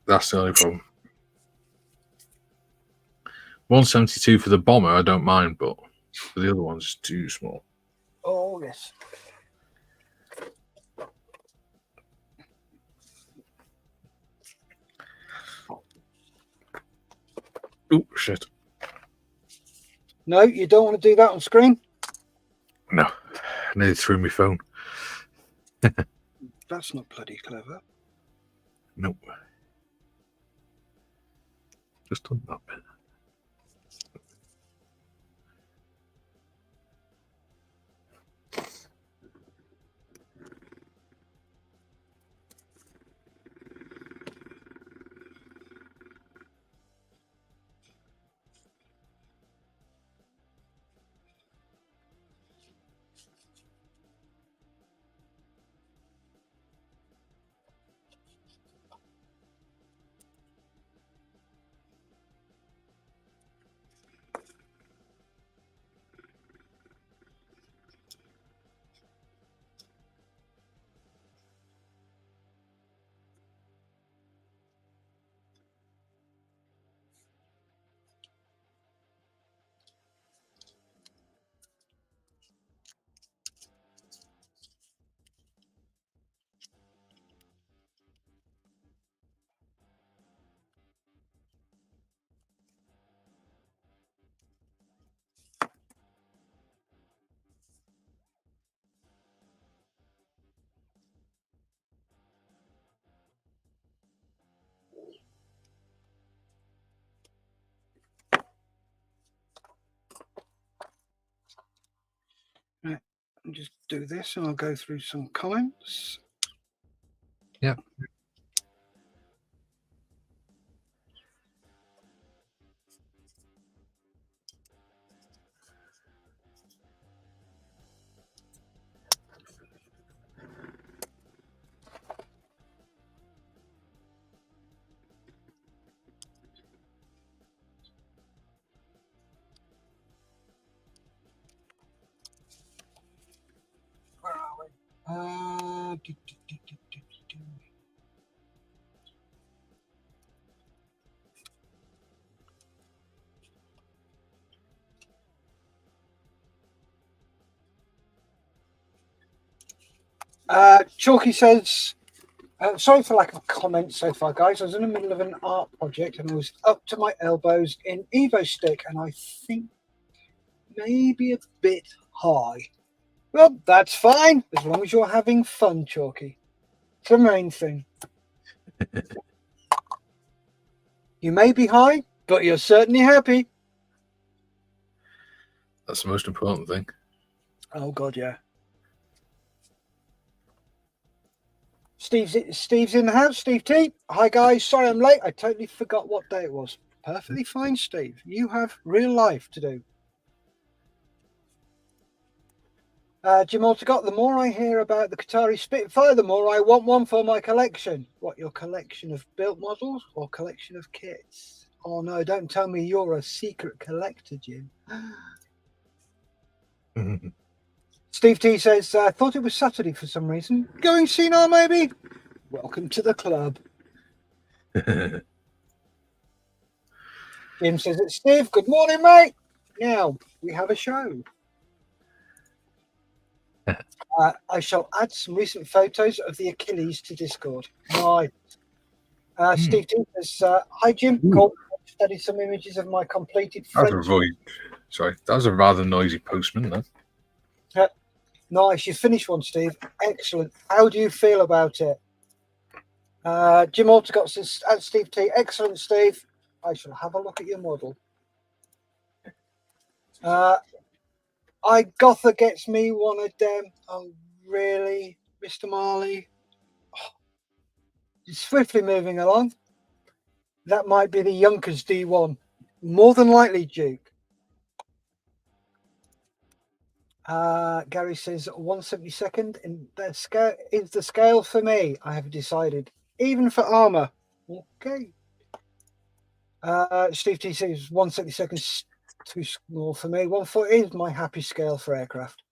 That's the only problem. 172 for the bomber, I don't mind, but for the other ones, it's too small.
Oh, yes.
Oh, shit.
No, you don't want to do that on screen?
No. I nearly threw my phone.
That's not bloody clever.
Nope. Just done that bit.
just do this and I'll go through some comments.
Yeah.
Where are we? Chalky says, sorry for lack of comments so far, guys. I was in the middle of an art project and I was up to my elbows in Evo stick, and I think maybe a bit high. Well, that's fine as long as you're having fun, Chalky. It's the main thing. You may be high, but you're certainly happy.
That's the most important thing.
Oh God, yeah. Steve's in the house. Steve T. Hi guys, sorry I'm late. I totally forgot what day it was. Perfectly fine, Steve. You have real life to do. Jim Altegott, the more I hear about the Qatari Spitfire, the more I want one for my collection. What, your collection of built models or collection of kits? Oh no, don't tell me you're a secret collector, Jim. Steve T says, I thought it was Saturday for some reason. Going senile, maybe? Welcome to the club. Jim says, it's Steve. Good morning, mate. Now, we have a show. I shall add some recent photos of the Achilles to Discord. Nice. Steve T says, hi, Jim. Cool. Studied some images of my completed French.
Sorry, that was a rather noisy postman, then.
Nice. You finished one, Steve. Excellent. How do you feel about it? Jim Altegott says, at Steve T. Excellent, Steve. I shall have a look at your model. Gotha gets me one of them. Oh, really, Mr. Marley? Oh, swiftly moving along. That might be the Junkers D1. More than likely, Duke. Gary says 1/72nd in the scale is the scale for me. I have decided, even for armor. Okay. Steve T says 1/72nd too small for me. 1/4 is my happy scale for aircraft.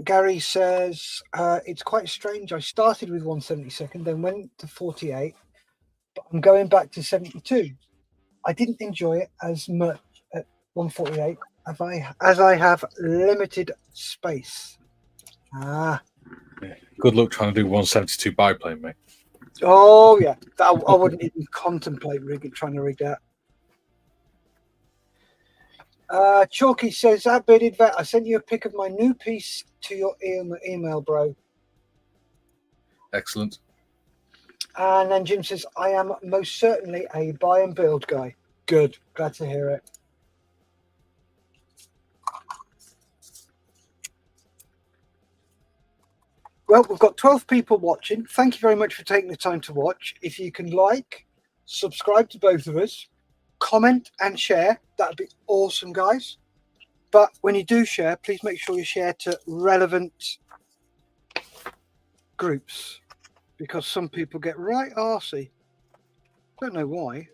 Gary says it's quite strange. I started with 1/72nd, then went to 48, but I'm going back to 72. I didn't enjoy it as much at 1/48 as I have limited space.
Good luck trying to do 172 biplane, mate.
Oh yeah, I wouldn't even contemplate trying to rig that. Chalky says, that bearded vet, I sent you a pic of my new piece to your email, bro.
Excellent.
And then Jim says, I am most certainly a buy and build guy. Good. Glad to hear it. Well, we've got 12 people watching. Thank you very much for taking the time to watch. If you can like, subscribe to both of us, comment and share, that'd be awesome, guys. But when you do share, please make sure you share to relevant groups, because some people get right arsey. Don't know why.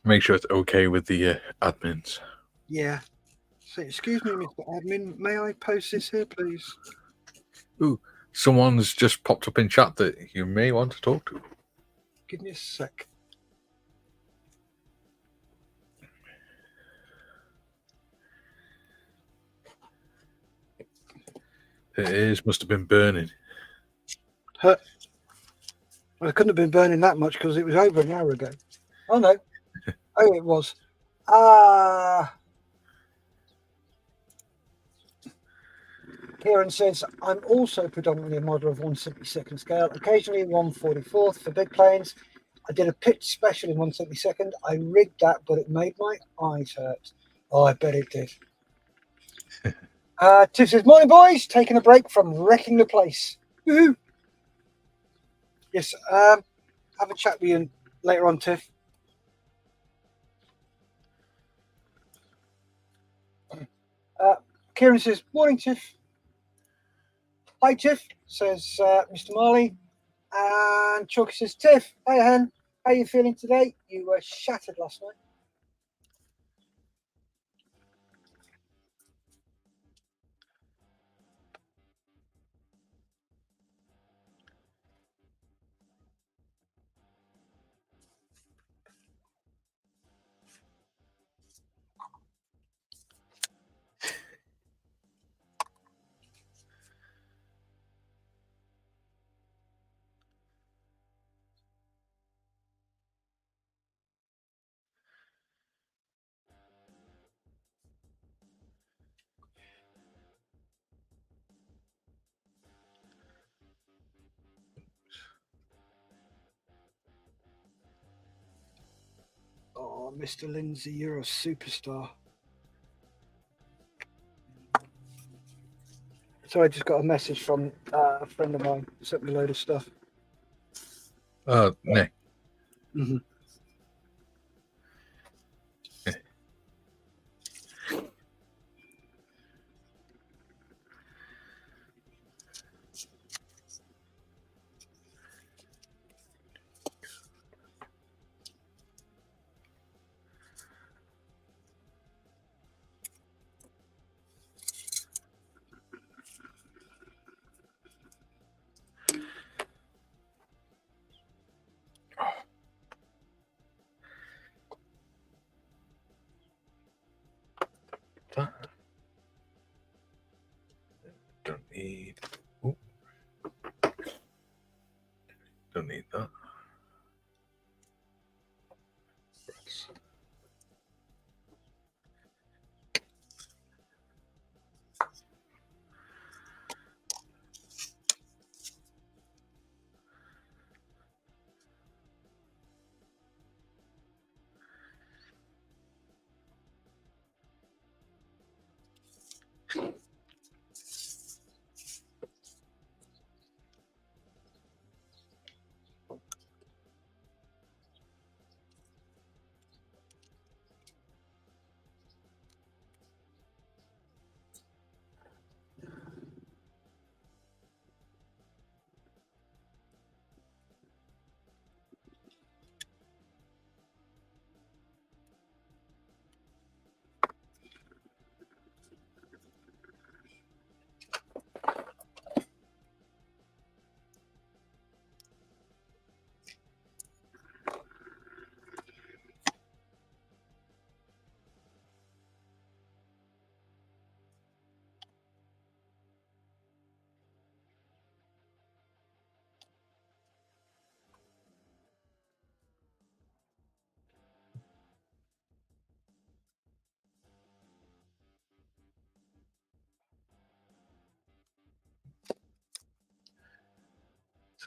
Make sure it's okay with the admins.
Yeah. So, excuse me, Mr. Admin, may I post this here, please?
Ooh, someone's just popped up in chat that you may want to talk to.
Give me a sec.
It is, must have been burning.
Well, it couldn't have been burning that much because it was over an hour ago. Oh, no. Oh, it was. Kieran says, I'm also predominantly a model of 1/72nd scale, occasionally 1/44th for big planes. I did a pitch special in 1/72. I rigged that, but it made my eyes hurt. Oh, I bet it did. Tiff says, morning, boys. Taking a break from wrecking the place. Woohoo. Yes, have a chat with you later on, Tiff. Kieran says, morning, Tiff. Hi, Tiff, says Mr. Marley. And Chalky says, Tiff, hey, hen, how are you feeling today? You were shattered last night. Oh, Mr. Lindsay, you're a superstar. So I just got a message from a friend of mine, sent me a load of stuff.
Nick.
Mm-hmm.
Don't need. Don't need that.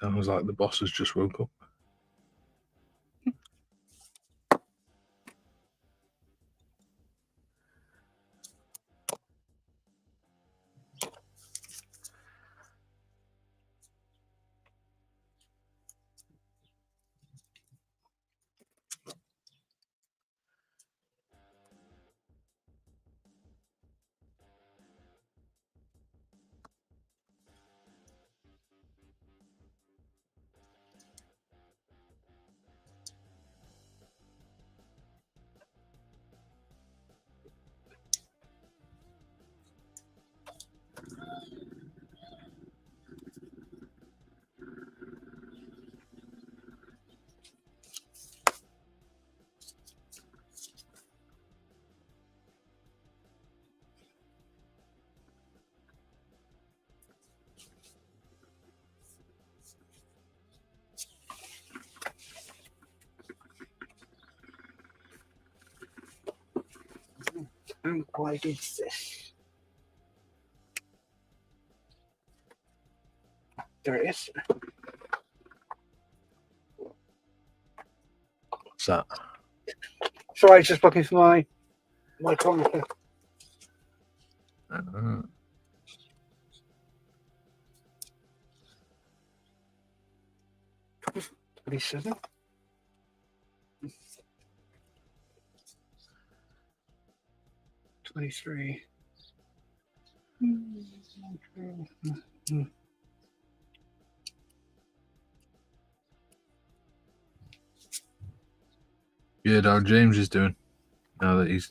Sounds like the boss has just woke up.
And why did this? There it is.
that?
Sorry, just looking for my micrometer. 27. $23.
Good, how James is doing now that he's.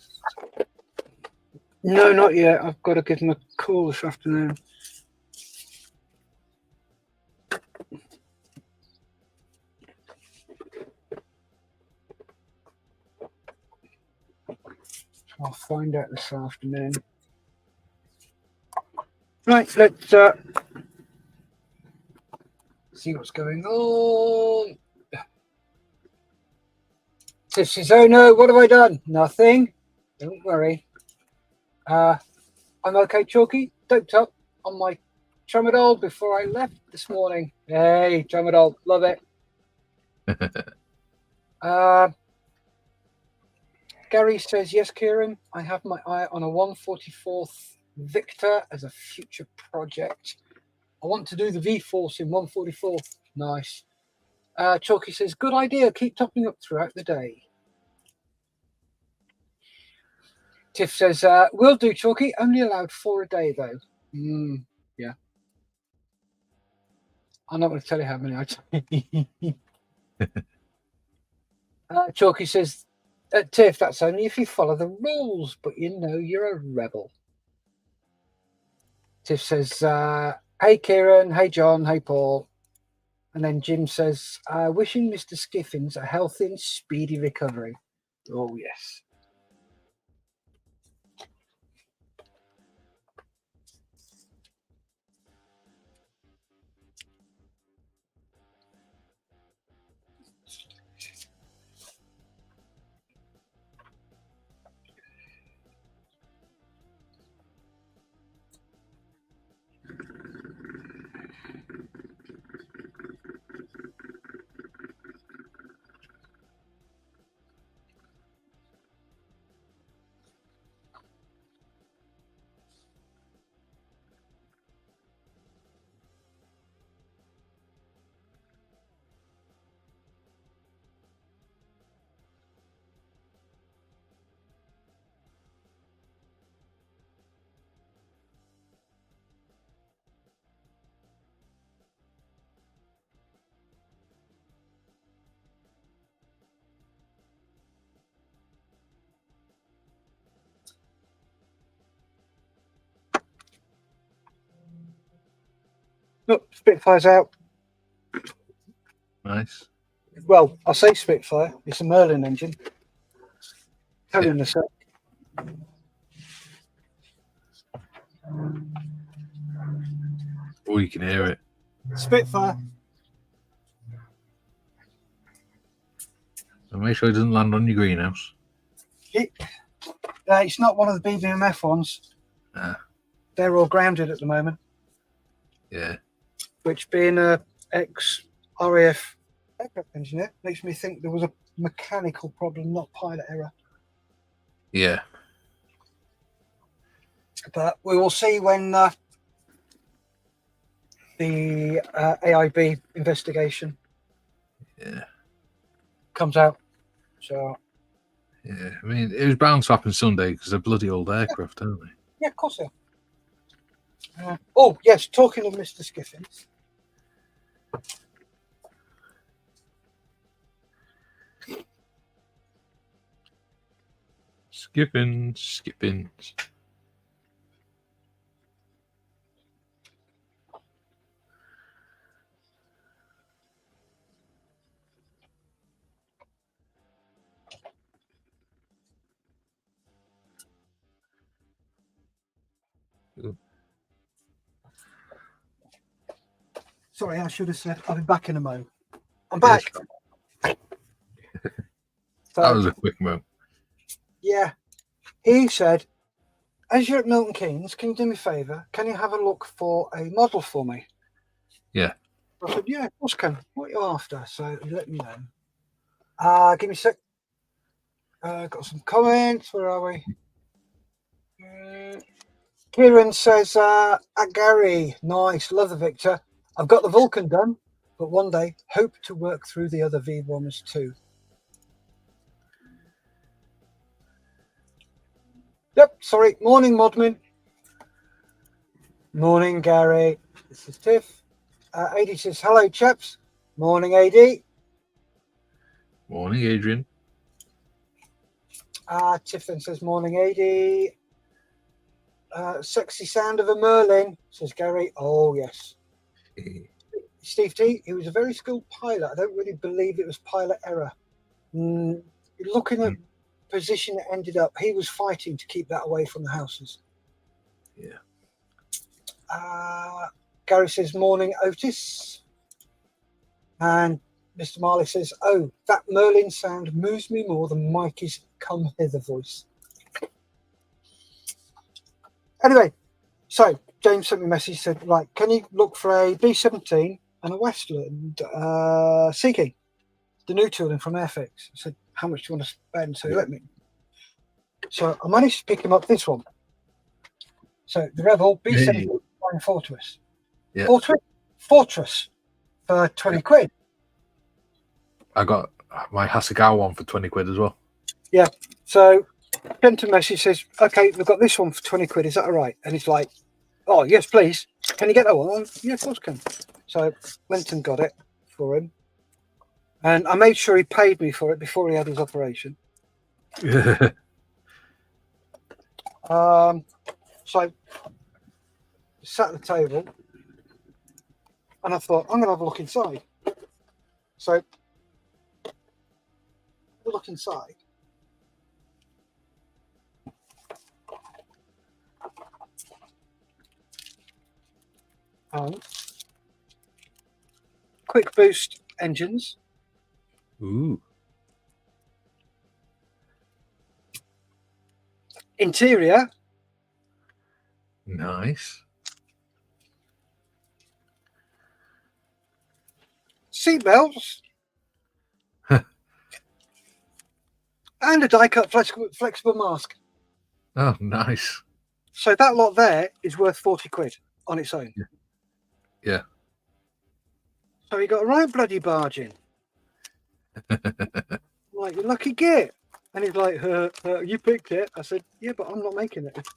No, not yet. I've got to give him a call this afternoon. I'll find out this afternoon. Right, let's see what's going on. Tiff says, oh no, what have I done? Nothing. Don't worry. I'm okay, Chalky. Doped up on my tramadol before I left this morning. Hey, tramadol, love it. Gary says, yes, Kieran, I have my eye on a 144th Victor as a future project. I want to do the V-Force in 144th. Nice. Chalky says, good idea. Keep topping up throughout the day. Tiff says, will do, Chalky. Only allowed 4 a day, though. Yeah. I'm not going to tell you how many I take. Chalky says, Tiff, that's only if you follow the rules, but you know you're a rebel. Tiff says, hey, Kieran. Hey, John. Hey, Paul. And then Jim says, wishing Mr. Skiffins a healthy and speedy recovery. Oh, yes. Look, Spitfire's out.
Nice.
Well, I say Spitfire. It's a Merlin engine. Tell you in a sec.
Oh, you can hear it.
Spitfire.
So make sure it doesn't land on your greenhouse.
It's not one of the BBMF ones. They're all grounded at the moment.
Yeah.
Which, being a ex-RAF aircraft engineer, makes me think there was a mechanical problem, not pilot error.
Yeah.
But we will see when the AIB investigation comes out. So.
Yeah, I mean, it was bound to happen Sunday because they're bloody old aircraft, aren't they?
Yeah, of course they are. Oh, yes, talking of Mr. Skiffins.
Skipping.
Sorry, I should have said I'll be back in a moment. I'm back.
Yes. That was a quick move.
Yeah. He said, as you're at Milton Keynes, can you do me a favour? Can you have a look for a model for me?
Yeah.
I said, yeah, of course can. What are you after? So he let me know. Give me a sec. Got some comments. Where are we? Kieran says, Gary, nice, love the Victor. I've got the Vulcan done, but one day hope to work through the other V1s too. Yep, sorry. Morning, Modman. Morning, Gary. This is Tiff. AD says, hello, chaps. Morning, AD.
Morning, Adrian.
Tiff then says, morning, AD. Sexy sound of a Merlin, says Gary. Oh, yes. Steve T, he was a very skilled pilot. I don't really believe it was pilot error. Looking at position it ended up, he was fighting to keep that away from the houses.
Yeah.
Gary says, morning, Otis. And Mr. Marley says, oh, that Merlin sound moves me more than Mikey's come hither voice. Anyway, so James sent me a message, said, right, can you look for a B-17 and a Westland Sea King, the new tooling from Airfix? I said, how much do you want to spend? So let me. So I managed to pick him up this one. So the Rebel B-17 Flying Fortress.
Yeah.
Fortress for 20 quid.
I got my Hasegawa one for 20 quid as well.
Yeah. So sent a message, says, okay, we've got this one for 20 quid. Is that all right? And he's like, oh, yes, please. Can you get that one? Yeah, of course I can. So went and got it for him. And I made sure he paid me for it before he had his operation. So sat at the table and I thought, I'm going to have a look inside. So look inside. Quick boost engines.
Ooh.
Interior.
Nice.
Seatbelts. And a die-cut flexible mask.
Oh, nice.
So that lot there is worth 40 quid on its own.
Yeah.
So he got a right bloody bargain. Like, you lucky git. And he's like, you picked it. I said, yeah, but I'm not making it.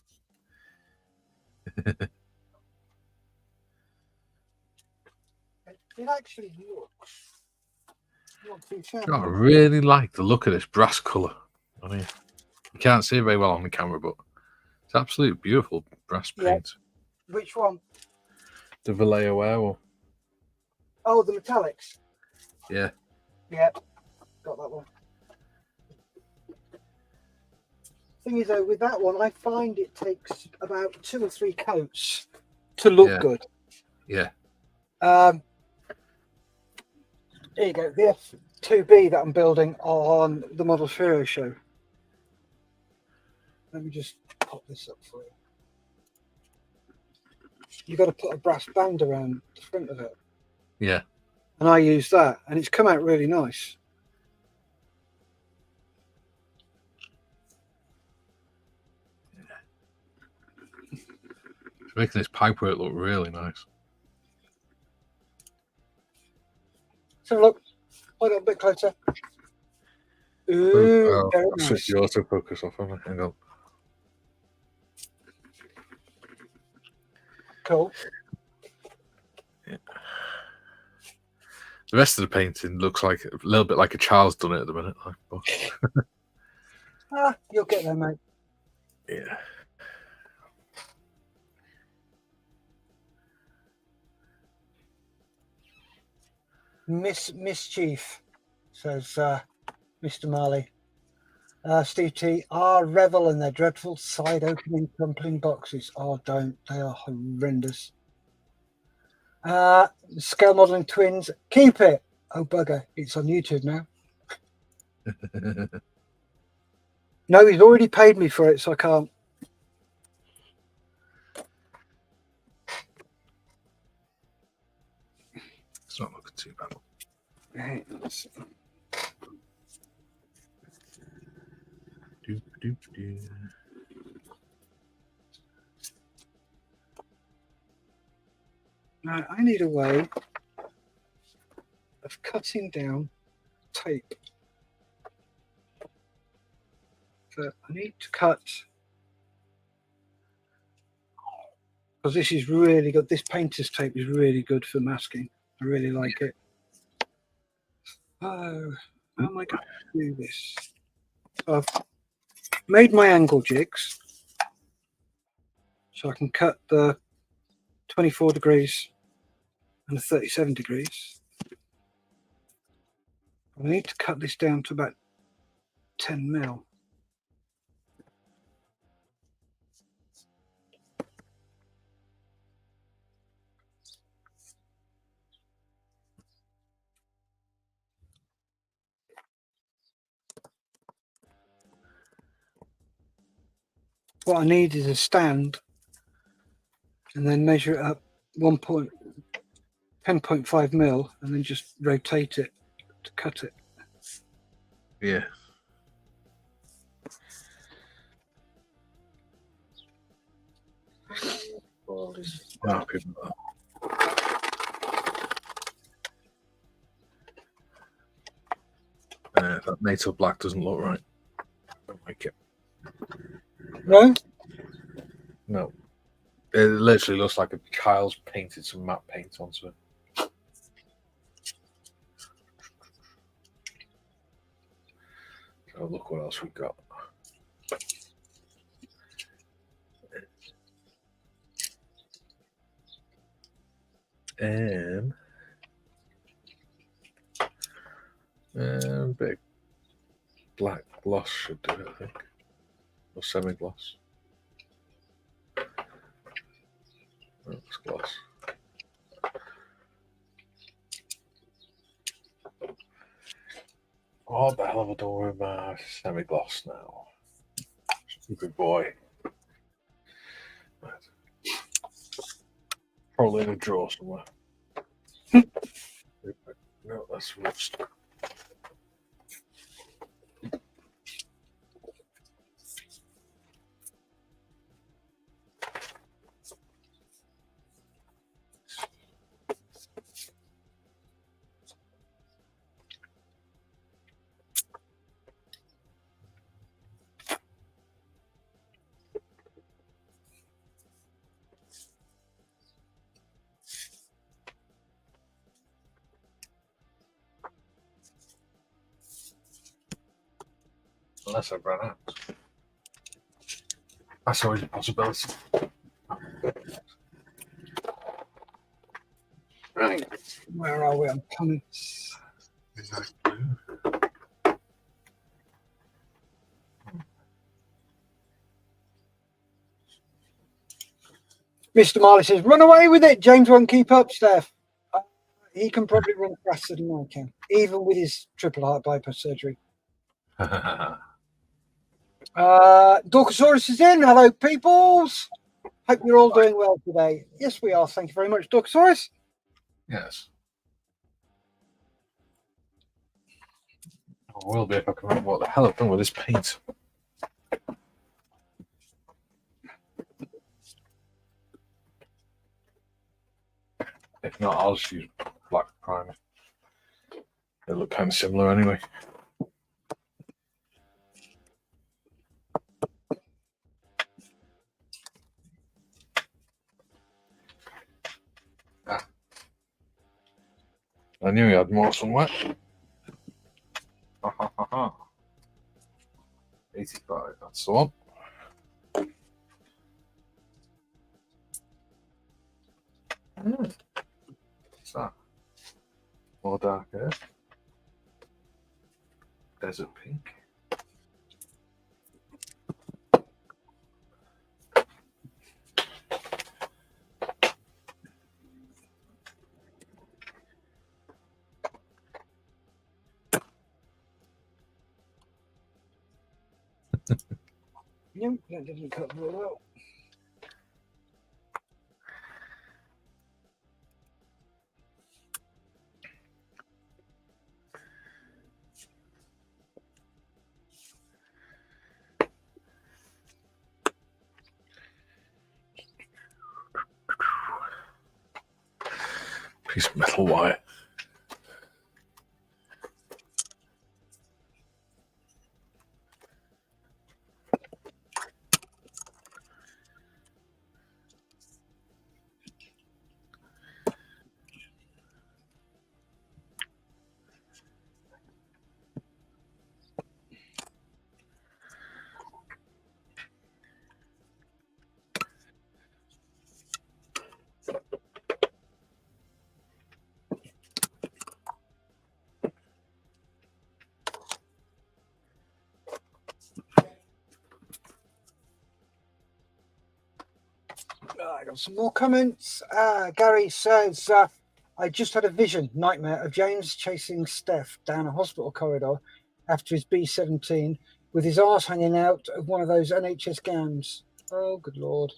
It actually looks not too shabby.
I really like the look of this brass colour. I mean, you can't see it very well on the camera, but it's absolutely beautiful brass paint.
Yeah. Which one?
The Vallejo Air one.
Oh, the metallics.
Yeah.
Yeah, got that one. Thing is, though, with that one, I find it takes about 2 or 3 coats to look good.
Yeah.
Here you go, the F2B that I'm building on the Model Hero show. Let me just pop this up for you. You've got to put a brass band around the front of it.
Yeah.
And I use that, and it's come out really nice.
It's making this pipework look really nice.
So look, hold up a bit closer. Ooh, very nice.
Switch the autofocus off. Hang on.
Cool.
Yeah. The rest of the painting looks like a little bit like a child's done it at the minute.
You'll get there, mate.
Yeah.
Mischief, says Mr. Marley. Steve T, revel in their dreadful side opening crumpling boxes. Oh, don't. They are horrendous. Scale modeling twins, keep it. Oh, bugger. It's on YouTube now. No, he's already paid me for it, so I can't.
It's not looking too bad.
Right, let's see. Now, I need a way of cutting down tape. So I need to cut, because this is really good. This painter's tape is really good for masking. I really like it. Oh, how am I going to do this? So I've made my angle jigs so I can cut the 24 degrees and the 37 degrees. I need to cut this down to about 10 mil. What I need is a stand and then measure it up 10.5 mil and then just rotate it to cut it.
Yeah. That NATO black doesn't look right. I don't like it.
No?
No. It literally looks like a child's painted some matte paint onto it. So look what else we got. Big black gloss should do it, I think. Or semi-gloss. Oh, it's gloss. What the hell have I done with my semi-gloss now? Stupid boy. Right. Probably in a drawer somewhere. No, that's rust. Unless I've run out. That's always a possibility.
Right. Where are we? I'm coming.
Is that blue?
Mr. Marley says, run away with it. James won't keep up, Steff. He can probably run faster than I can, even with his triple heart bypass surgery. Dorcosaurus is in. Hello, peoples. Hope you're all doing well today. Yes, we are. Thank you very much, Dorcosaurus.
Yes. I will be if I can remember what the hell I've done with this paint. If not, I'll just use black primer. They look kind of similar anyway. I knew he had more somewhere. 85, that's the one. What's that? More dark here. Desert pink.
Nope, that didn't cut very well.
Piece of metal wire.
I got some more comments. Gary says, I just had a nightmare of James chasing Steff down a hospital corridor after his B-17 with his arse hanging out of one of those NHS gowns. Oh, good Lord.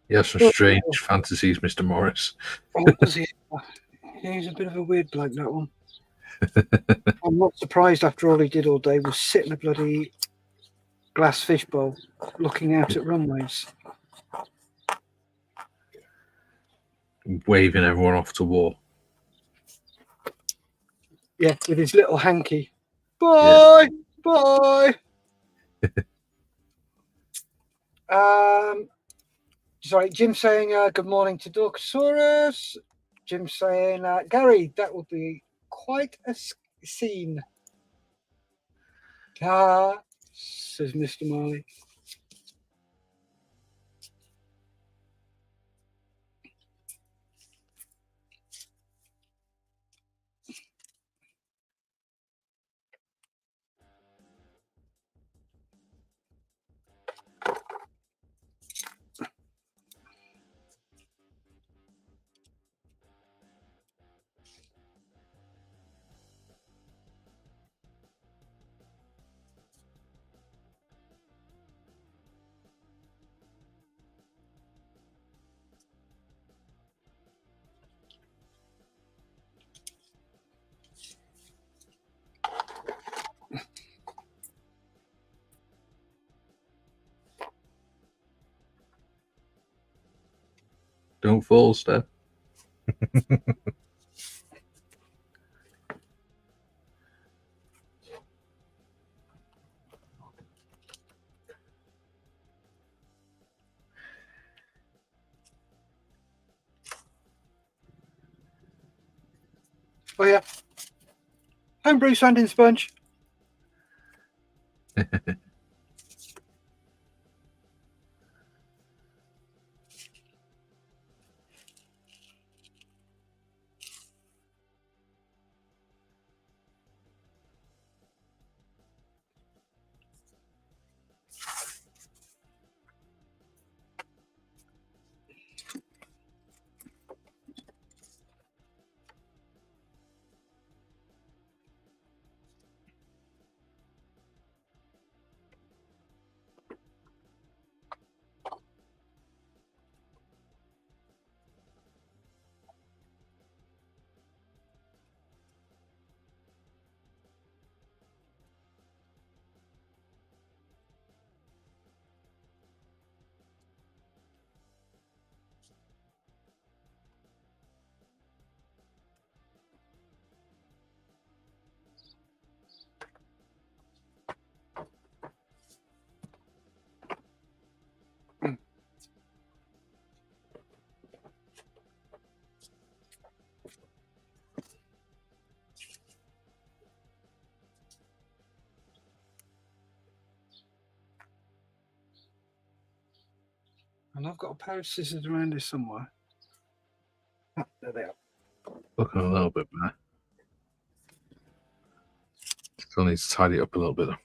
He has some strange fantasies, Mr. Morris.
Oh, does he? Yeah, he's a bit of a weird bloke, that one. I'm not surprised after all he did all day was sit in a bloody glass fishbowl looking out at runways.
Waving everyone off to war.
Yeah, with his little hanky. Bye! Yeah. Bye! Sorry, Jim saying good morning to Dorcosaurus. Jim saying, Gary, that would be quite a scene. Says Mr. Marley.
Don't fall, Steff.
Oh, yeah. Homebrew sanding sponge. And I've got a pair of scissors around here somewhere. Oh, there they are.
Looking a little bit better. Still need to tidy it up a little bit though.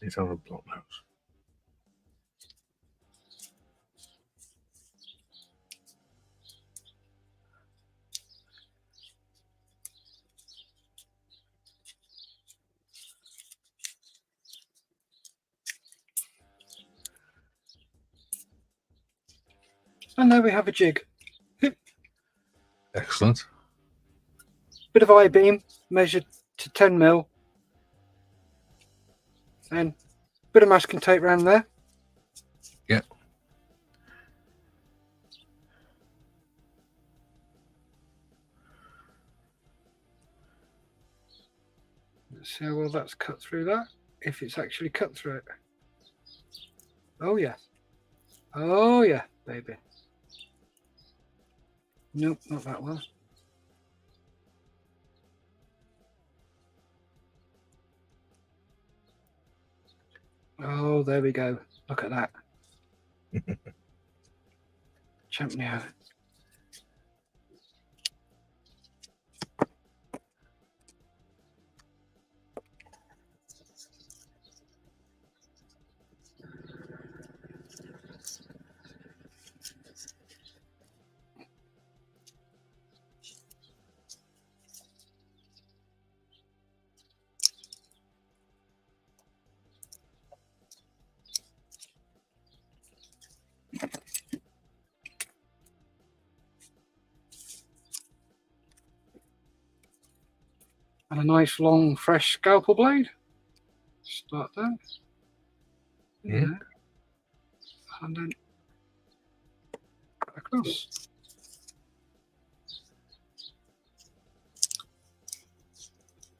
Need to have a block nose.
And there we have a jig.
Excellent.
bit of I-beam measured to 10 mil, and a bit of masking tape around there.
Yeah.
Let's see how well that's cut through that. If it's actually cut through it. Oh yeah. Oh yeah, baby. Nope, not that well. Oh, there we go. Look at that. Champion. And a nice long fresh scalpel blade. Start there.
Yeah.
And then across.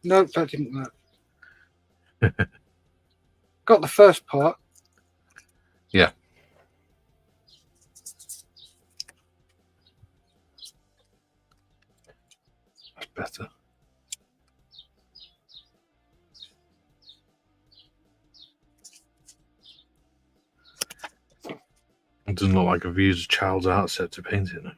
Nope, that didn't work. Got the first part.
Yeah. That's better. It doesn't look like I've used a child's art set to paint it now.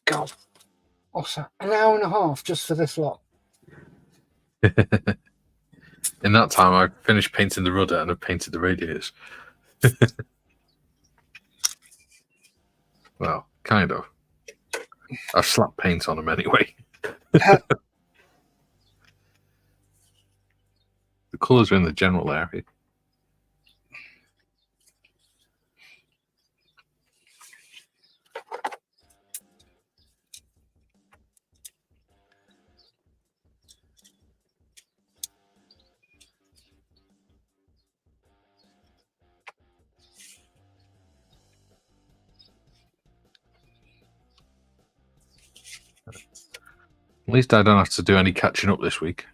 God. Also, an hour and a half just for this lot.
In that time, I finished painting the rudder and I painted the radiators. Well, kind of. I've slapped paint on them anyway. The colours are in the general area. At least I don't have to do any catching up this week.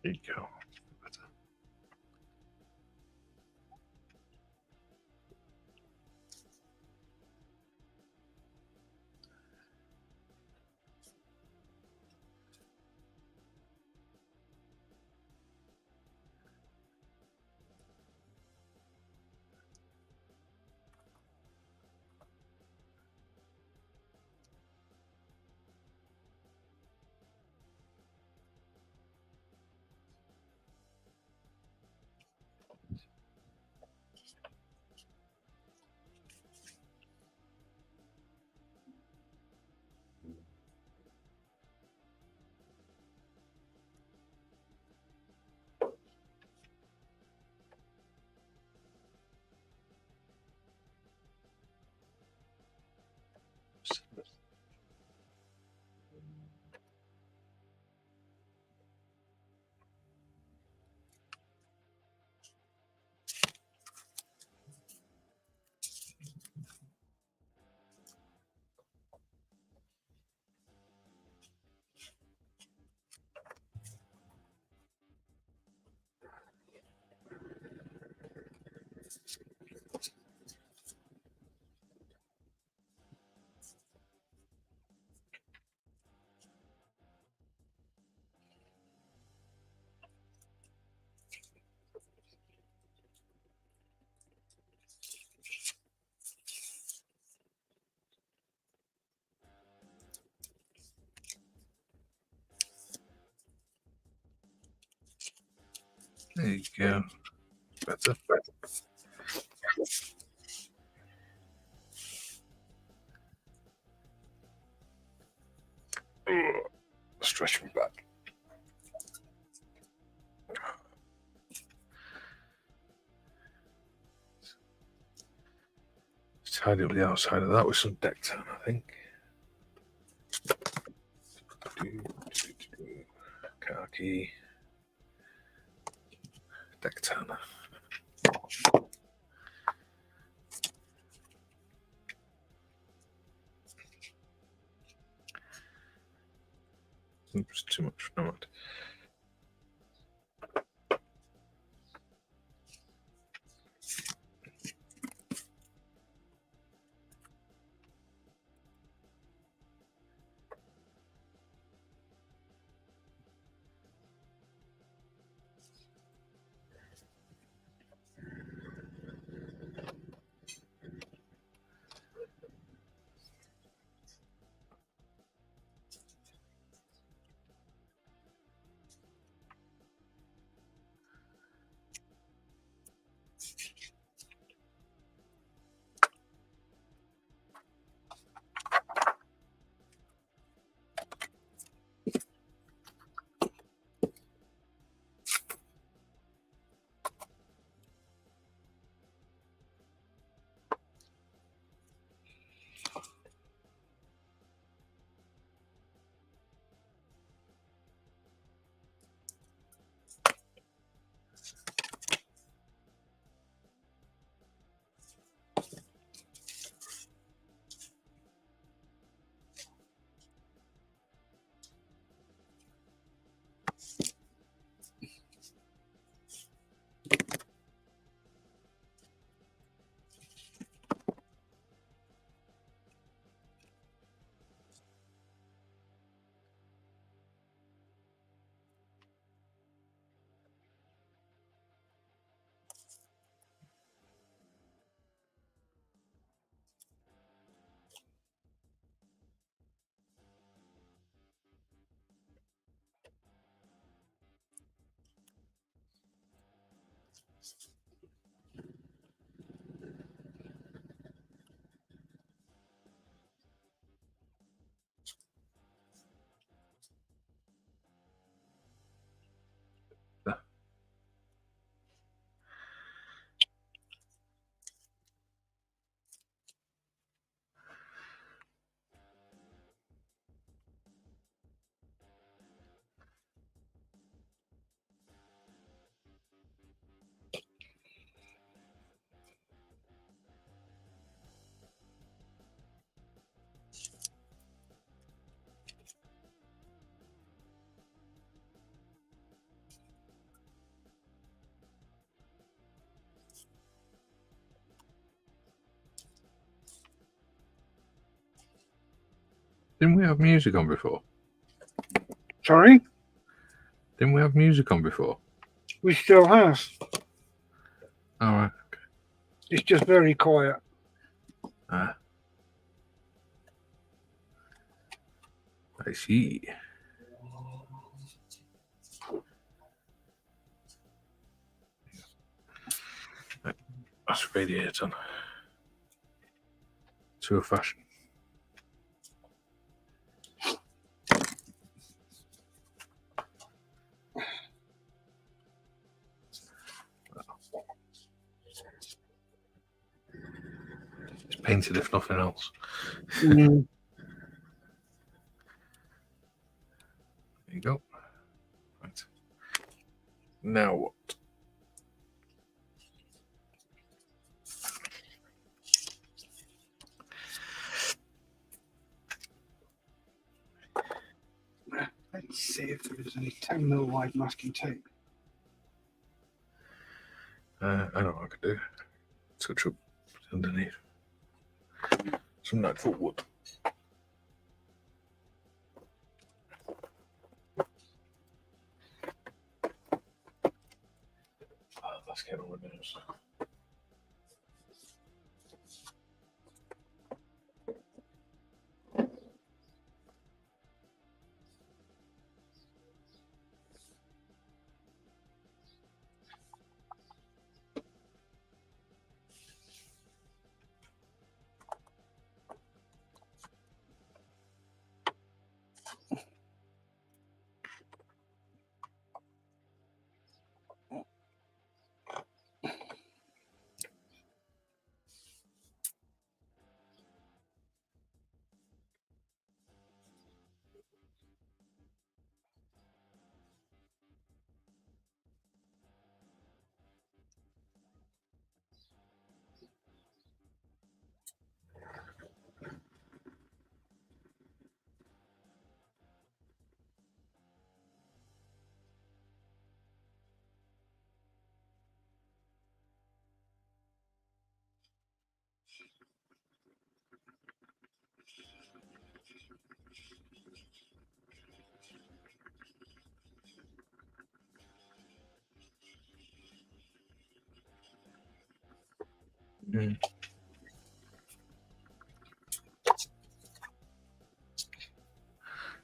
There you go. There you go. Better. Stretch me back. Tidy up the outside of that with some deck tan, I think. Khaki. Deck tan. Oops, too much. No, mind. Didn't we have music on before?
Sorry?
Didn't we have music on before?
We still have.
All right. Okay.
It's just very quiet.
I see. Right. That's radiator on. To a fashion. It's painted if nothing else.
Mm.
There you go. Right. Now what?
Let's see if there's any 10mm wide masking tape.
I know what I could do. Touch up underneath. Some natural wood. Oh, that's getting on my nerves. Mm.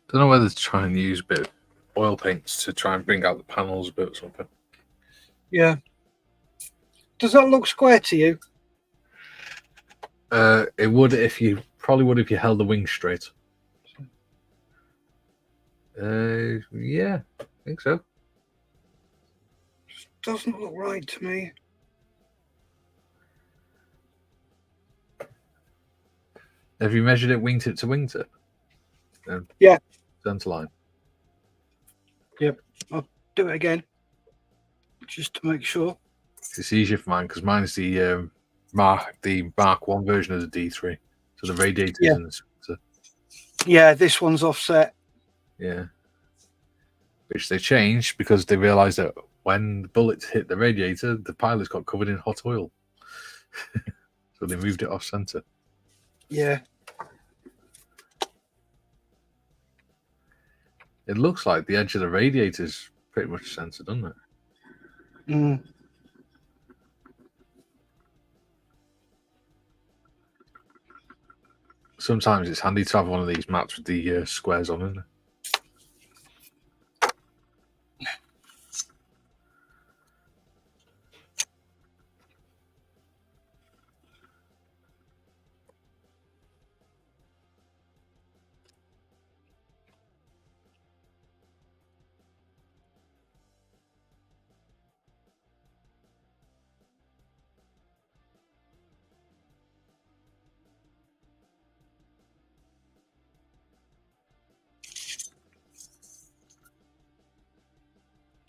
Don't know whether to try and use a bit of oil paints to try and bring out the panels a bit or something.
Yeah. Does that look square to you?
It would if you held the wing straight. Yeah, I think so.
Doesn't look right to me.
Have you measured it wingtip to wingtip?
Yeah.
Center line.
Yep. I'll do it again, just to make sure.
It's easier for mine because mine's the Mark 1 version of the D3, so the radiator's in the center.
Yeah, this one's offset.
Yeah, which they changed because they realised that when the bullets hit the radiator, the pilots got covered in hot oil, so they moved it off center.
Yeah.
It looks like the edge of the radiator's pretty much centered, doesn't it?
Mm.
Sometimes it's handy to have one of these mats with the squares on, isn't it?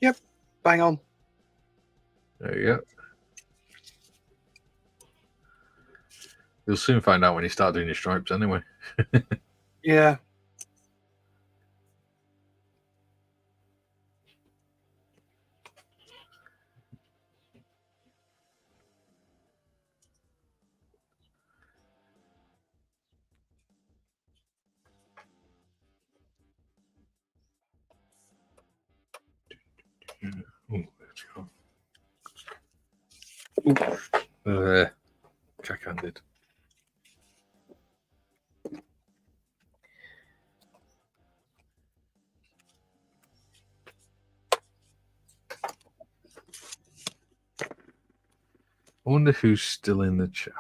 Yep. Bang on.
There you go. You'll soon find out when you start doing your stripes anyway.
Yeah.
Check-handed. I wonder who's still in the chat.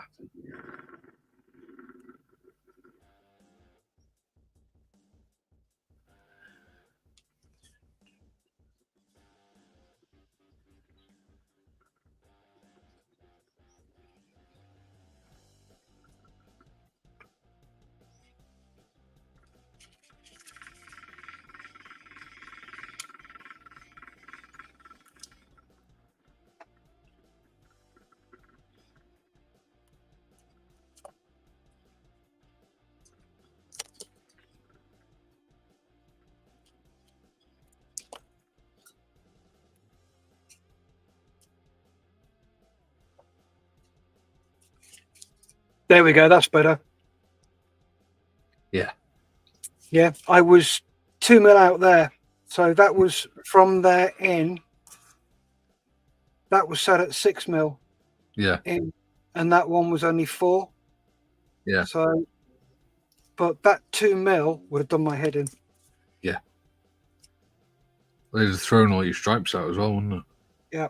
There we go. That's better.
Yeah.
Yeah. I was 2 mil out there. So that was from there in. That was set at 6 mil.
Yeah.
In, and that one was only 4.
Yeah.
So, but that 2 mil would have done my head in.
Yeah. They'd have thrown all your stripes out as well, wouldn't it?
Yeah.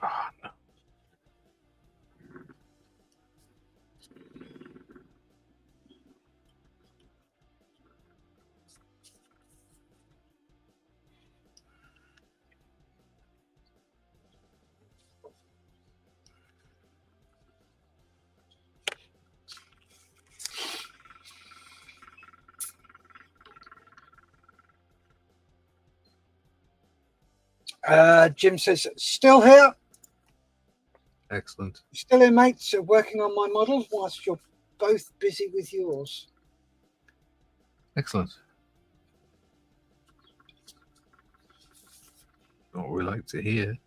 Oh, no.
Jim says, still here?
Excellent.
Still here, mate? So working on my models whilst you're both busy with yours.
Excellent. What we like to hear.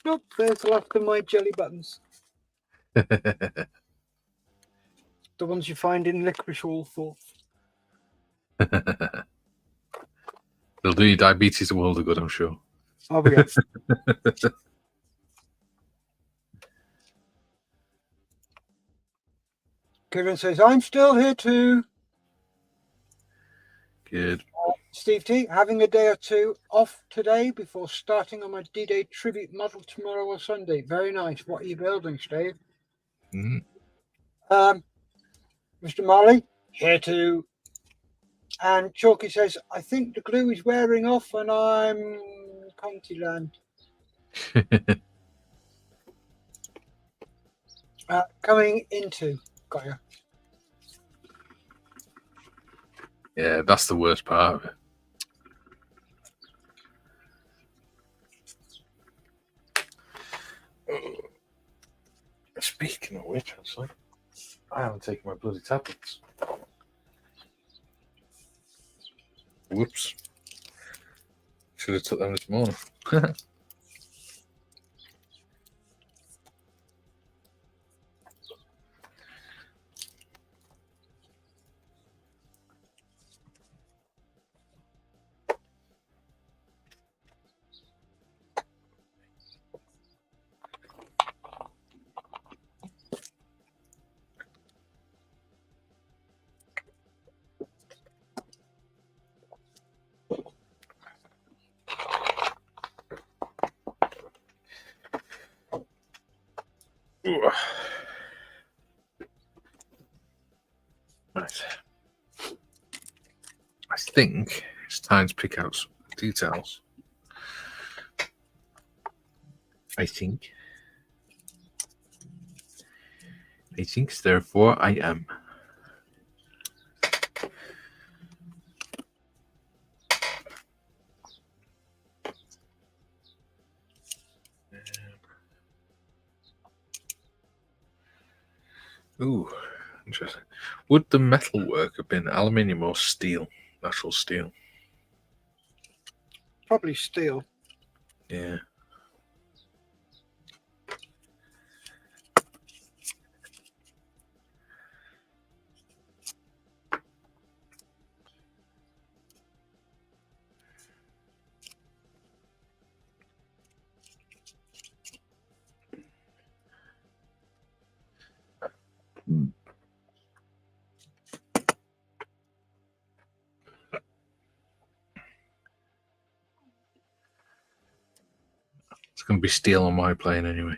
Nope, there's the last of my jelly buttons. The ones you find in licorice all sorts.
They'll do your diabetes a world of good, I'm sure.
Oh, yeah. Kieran says, I'm still here too.
Good.
Steve T, having a day or two off today before starting on my D-Day tribute model tomorrow or Sunday. Very nice. What are you building, Steve?
Mm.
Mr. Marley, here too. And Chalky says, I think the glue is wearing off and I'm Contiland. Coming into. Got you.
Yeah, that's the worst part of it. Speaking of which, actually, I haven't taken my bloody tablets. Whoops. Should have took them this morning. Right. I think it's time to pick out some details. I think. Therefore, I am. Ooh, interesting. Would the metalwork have been aluminium or steel? Natural steel.
Probably steel.
Yeah. It's going to be steel on my plane anyway.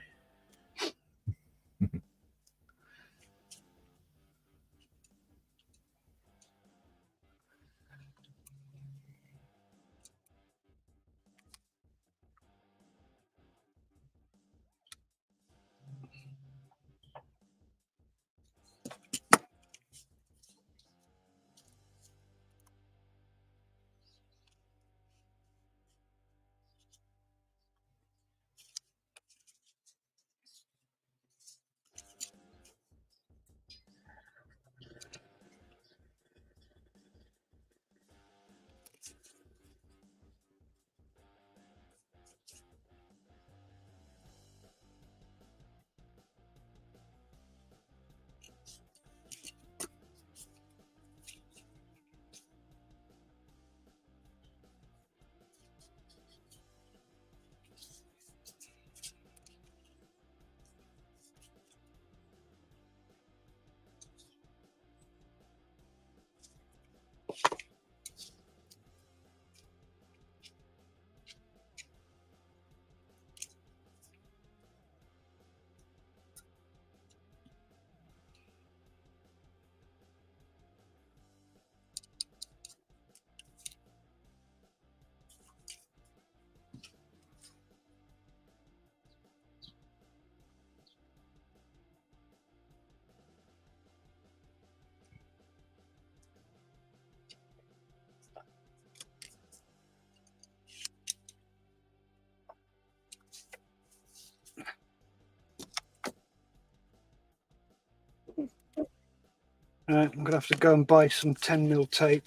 I'm going to have to go and buy some 10mm tape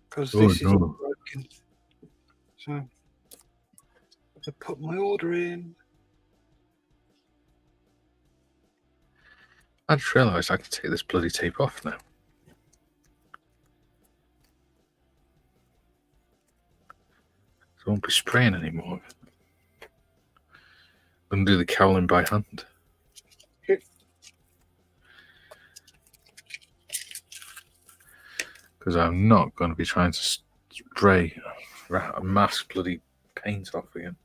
because this is all broken. So I'm going to put my order in.
I just realised I can take this bloody tape off now. So I won't be spraying anymore. I'm going to do the cowling by hand. Because I'm not going to be trying to spray a mass bloody paint off again.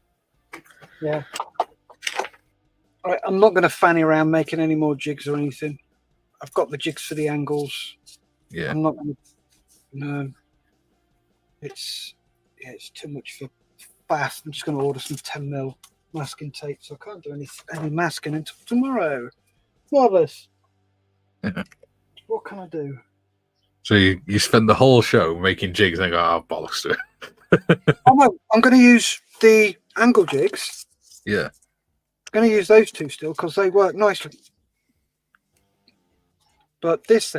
Yeah. All right, I'm not going to fanny around making any more jigs or anything. I've got the jigs for the angles.
Yeah.
I'm not going to. No. It's too much for fast. I'm just going to order some 10mm masking tape, so I can't do any masking until tomorrow. Marvelous. What can I do?
So you spend the whole show making jigs and go, oh, bollocks to it.
Oh no, I'm going to use the angle jigs.
Yeah.
I'm going to use those two still because they work nicely. But this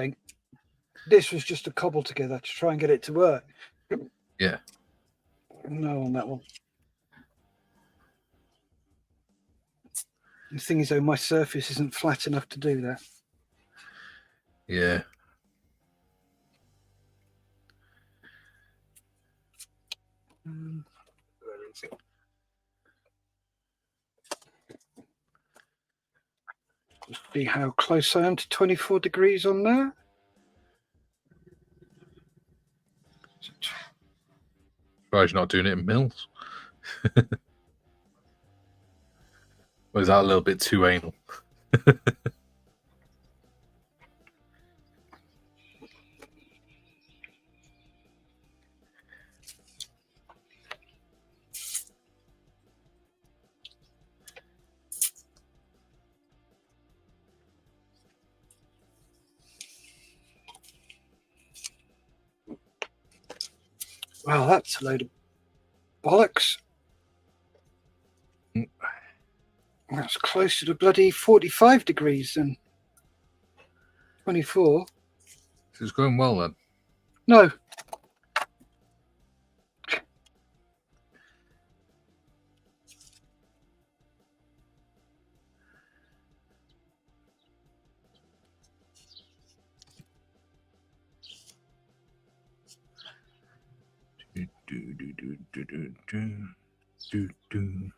was just a cobble together to try and get it to work.
Yeah.
No on that one. The thing is, though, my surface isn't flat enough to do that.
Yeah.
Just see how close I am to 24 degrees on there.
Surprised you're not doing it in mils. Or is that a little bit too anal?
Well, that's a load of bollocks. That's closer to bloody 45 degrees than 24.
It's going well then.
No.
Do.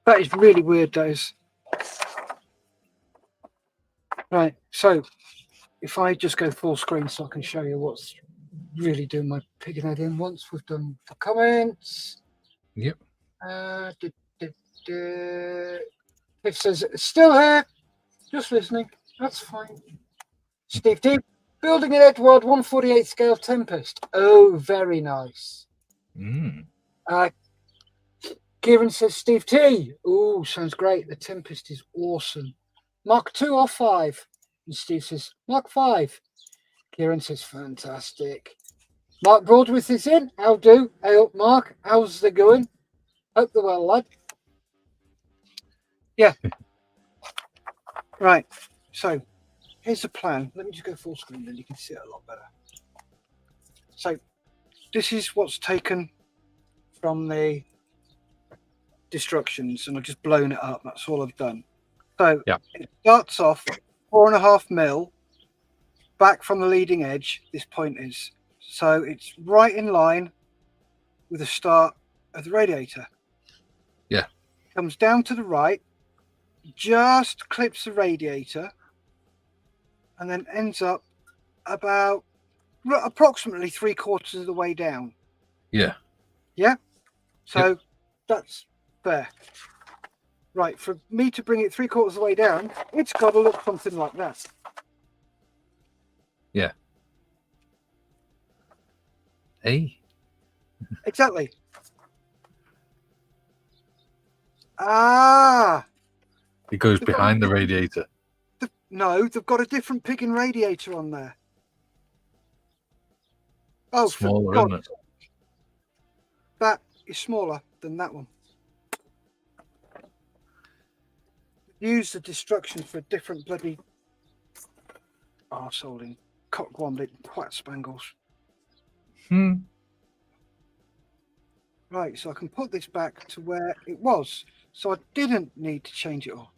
That is really weird, those. Right, so if I just go full screen so I can show you what's really doing my pigging head in once we've done the comments.
Yep.
It says, still here, just listening. That's fine. Steve D, building an Edward 148 scale Tempest. Oh, very nice. Kieran says, Steve T. Oh, sounds great. The Tempest is awesome. Mark 2 or 5? And Steve says, Mark 5. Kieran says, fantastic. Mark Broadwith is in. How do? Hey up, Mark. How's it going? Hope they're well, lad. Yeah. Right. So here's the plan. Let me just go full screen, then you can see it a lot better. So this is what's taken from the destructions, and I've just blown it up. That's all I've done. So
Yeah.
it starts off 4.5 mil back from the leading edge. This point is, so it's right in line with the start of the radiator.
Yeah.
Comes down to the right, just clips the radiator, and then ends up about approximately 3/4 of the way down.
Yeah.
Yeah. So that's fair. Right, for me to bring it 3/4 of the way down, it's got to look something like that.
Yeah. Hey.
Exactly. Ah.
It goes
They've
behind the
got
radiator.
No, they've got a different piggin radiator on there. Oh,
Smaller,
for God.
isn't it?
That is smaller than that one. Use the destruction for different bloody arseholing, cock-wombat, quite spangles. Right, so I can put this back to where it was. So I didn't need to change it all.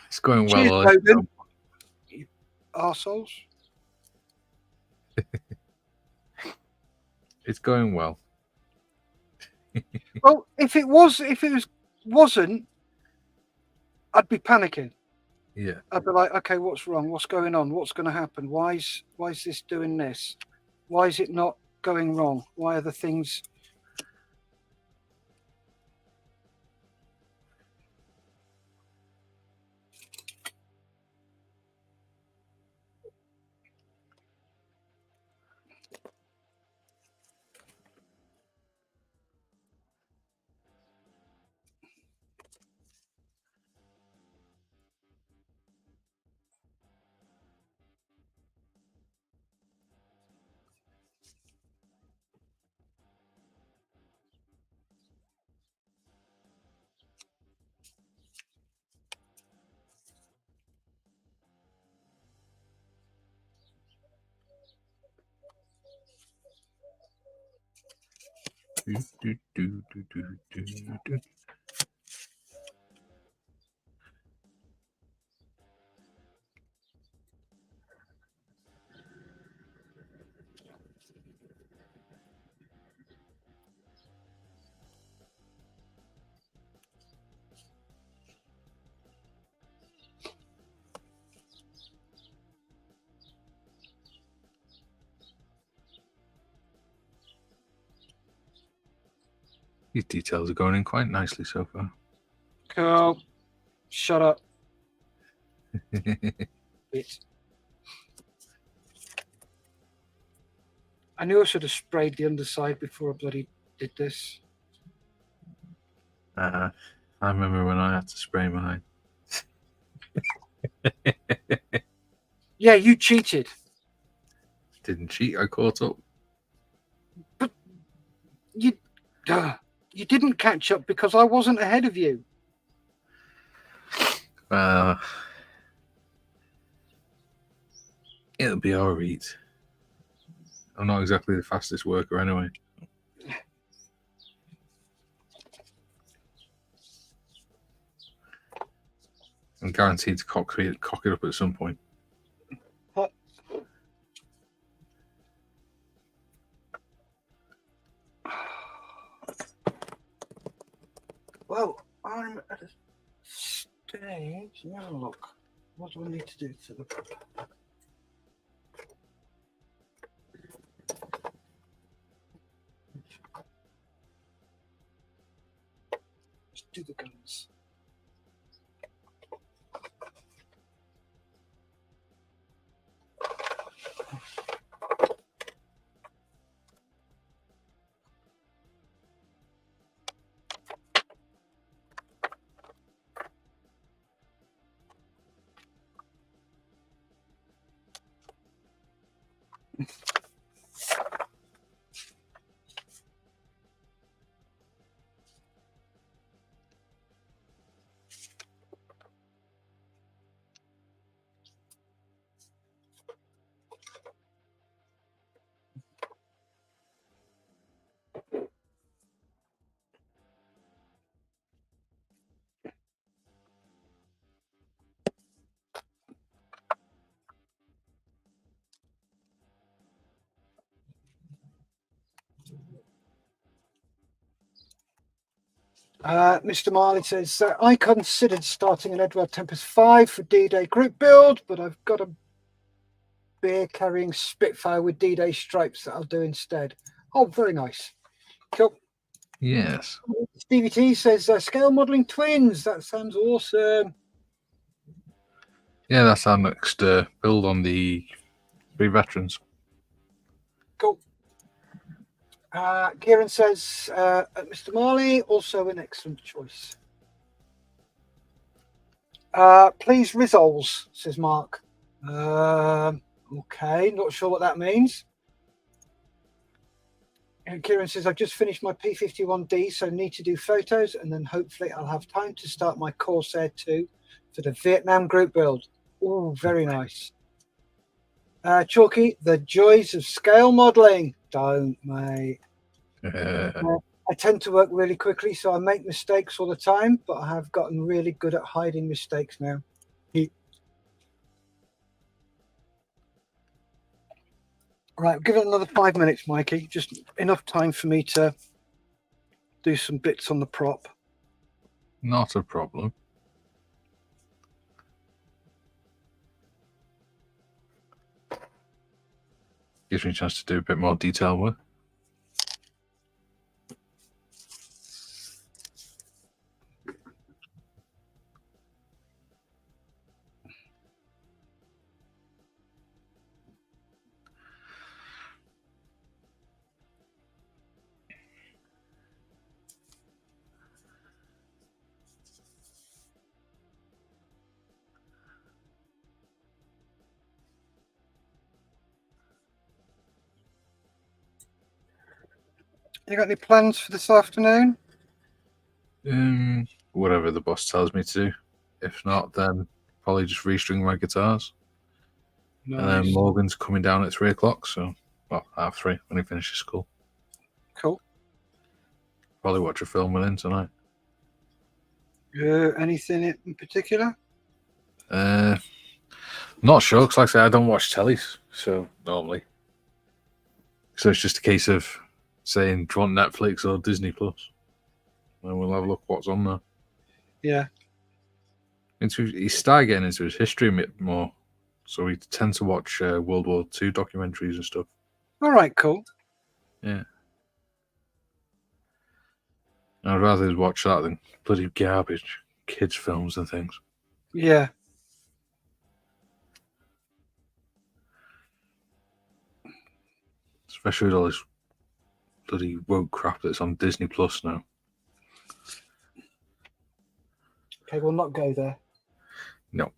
It's going
Cheers,
well.
Roden. You arseholes.
It's going well.
Well, if it wasn't, I'd be panicking.
Yeah.
I'd be like, okay, what's wrong? What's going on? What's going to happen? Why is this doing this? Why is it not going wrong? Why are the things?
These details are going in quite nicely so far.
Cool. Shut up. Bitch. I knew I should have sprayed the underside before I bloody did this.
I remember when I had to spray mine.
Yeah, you cheated.
Didn't cheat, I caught up.
But you didn't catch up because I wasn't ahead of you.
It'll be alright. I'm not exactly the fastest worker anyway. I'm guaranteed to cock it up at some point.
What? Well, I'm at a stage. Now look. What do I need to do to the? Just do the guns. Mr. Marley says, I considered starting an Edward Tempest 5 for D-Day group build, but I've got a beer carrying Spitfire with D-Day stripes that I'll do instead. Oh, very nice. Cool.
Yes.
Stevie T says, scale modeling twins. That sounds awesome.
Yeah, that's our next build on the 3 veterans.
Cool. Kieran says, Mr. Marley, also an excellent choice. Please resolves, says Mark. Okay, not sure what that means. And Kieran says, I've just finished my P51D, so need to do photos, and then hopefully I'll have time to start my Corsair 2 for the Vietnam group build. Oh, very nice. Chalky, the joys of scale modeling. Don't, mate. I tend to work really quickly, so I make mistakes all the time, but I have gotten really good at hiding mistakes now. All right, give it another 5 minutes, Mikey. Just enough time for me to do some bits on the prop.
Not a problem. Gives me a chance to do a bit more detail work.
You got any plans for this afternoon?
Whatever the boss tells me to do. If not, then probably just restring my guitars.
Nice.
And then Morgan's coming down at 3 o'clock, so well, 3:30 when he finishes school.
Cool.
Probably watch a film with him tonight.
Anything in particular?
Not sure, because like I say, I don't watch tellies, so normally. So it's just a case of saying, do you want Netflix or Disney Plus? And we'll have a look what's on there.
Yeah.
He started getting into his history a bit more, so we tend to watch World War II documentaries and stuff.
All right, cool.
Yeah. I'd rather watch that than bloody garbage kids' films and things.
Yeah.
Especially with all this bloody woke crap that's on Disney Plus now.
Okay, we'll not go there.
No.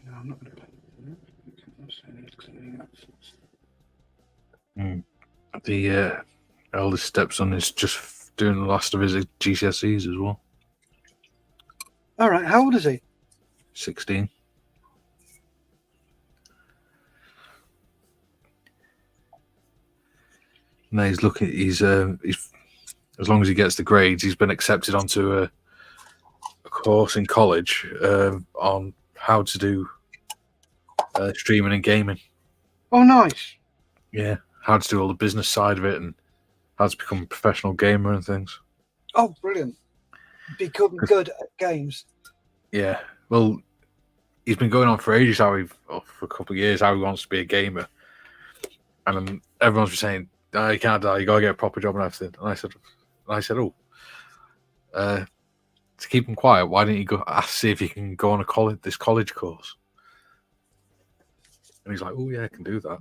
No, I'm not going to.
The eldest stepson is just doing the last of his GCSEs as well.
All right, how old is he?
16. No, he's looking. He's as long as he gets the grades, he's been accepted onto a course in college on how to do streaming and gaming.
Oh, nice.
Yeah, how to do all the business side of it and how to become a professional gamer and things.
Oh, brilliant. Become good at games.
Yeah, well, he's been going on for ages, for a couple of years, how he wants to be a gamer. And everyone's been saying, no, you can't die, you got to get a proper job and everything. And I said, to keep him quiet, why didn't you go see if you can go on this college course? And he's like, oh, yeah, I can do that.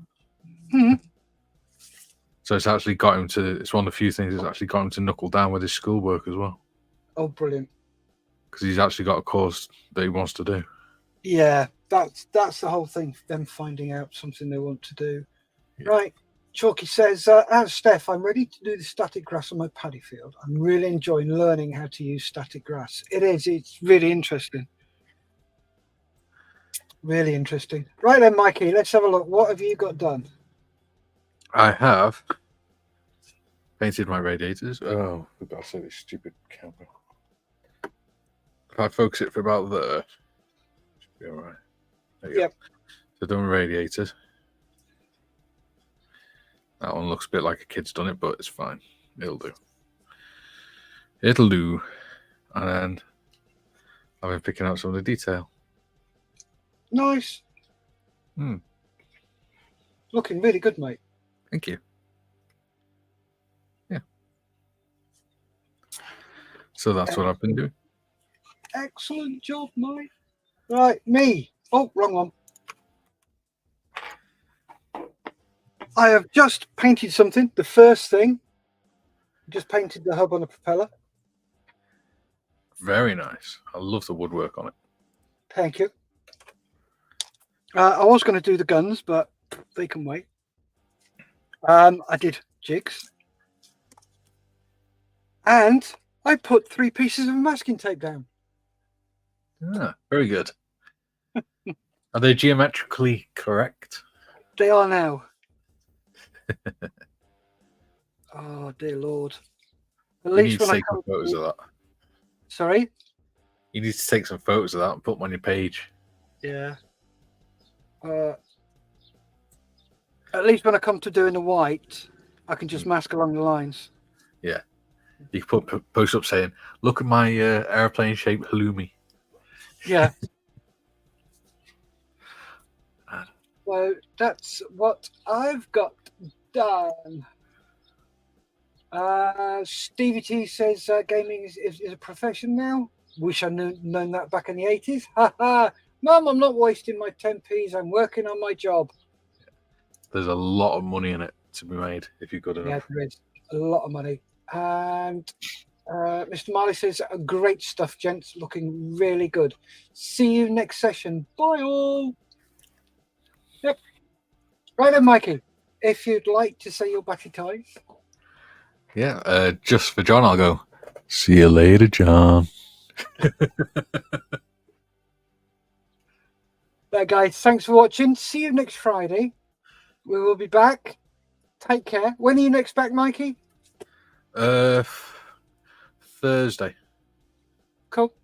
Mm-hmm.
So it's actually got him to, it's one of the few things that's actually got him to knuckle down with his schoolwork as well.
Oh, brilliant.
Because he's actually got a course that he wants to do.
Yeah, that's the whole thing, them finding out something they want to do. Yeah. Right. Chalky says, as Steff, I'm ready to do the static grass on my paddy field. I'm really enjoying learning how to use static grass. It's really interesting. Really interesting. Right then, Mikey, let's have a look. What have you got done?
I have painted my radiators. Oh, for God's sake, this stupid camera. If I focus it for about there, should be all right. There you
Yep.
go. So done radiators. That one looks a bit like a kid's done it, but it's fine. It'll do. It'll do. And then I've been picking out some of the detail.
Nice. Looking really good, mate.
Thank you. Yeah. So that's what I've been doing.
Excellent job, mate. Right, me. Oh, wrong one. I have just painted something. The first thing, just painted the hub on the propeller.
Very nice. I love the woodwork on it.
Thank you. I was going to do the guns, but they can wait. I did jigs. And I put 3 pieces of masking tape down.
Ah, very good. Are they geometrically correct?
They are now. Oh, dear Lord. At
You
least
need to
when I
take some
come
photos of that.
Sorry?
You need to take some photos of that and put them on your page.
Yeah. At least when I come to doing the white, I can just mask along the lines.
Yeah. You can put post up saying, look at my airplane shaped halloumi.
Yeah. So that's what I've got done. Stevie T says gaming is a profession now. Wish I known that back in the 80s. Ha ha. Mum, I'm not wasting my 10p's. I'm working on my job.
There's a lot of money in it to be made if you're good enough.
Yeah, there is a lot of money. And Mr. Marley says, great stuff, gents. Looking really good. See you next session. Bye all. Yep. Right then, Mikey, if you'd like to say your batty ties.
Yeah, just for John, I'll go, see you later, John.
There, guys, thanks for watching. See you next Friday. We will be back. Take care. When are you next back, Mikey?
Thursday.
Cool.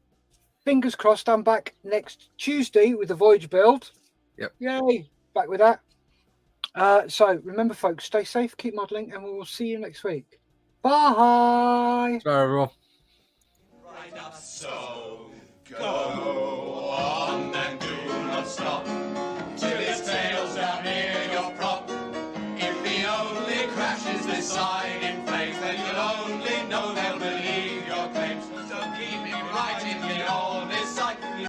Fingers crossed I'm back next Tuesday with the Voyage build.
Yep.
Yay. Back with that. So remember, folks, stay safe, keep modelling, and we will see you next week. Bye.
Bye, everyone.
Right up, so go on and do not stop.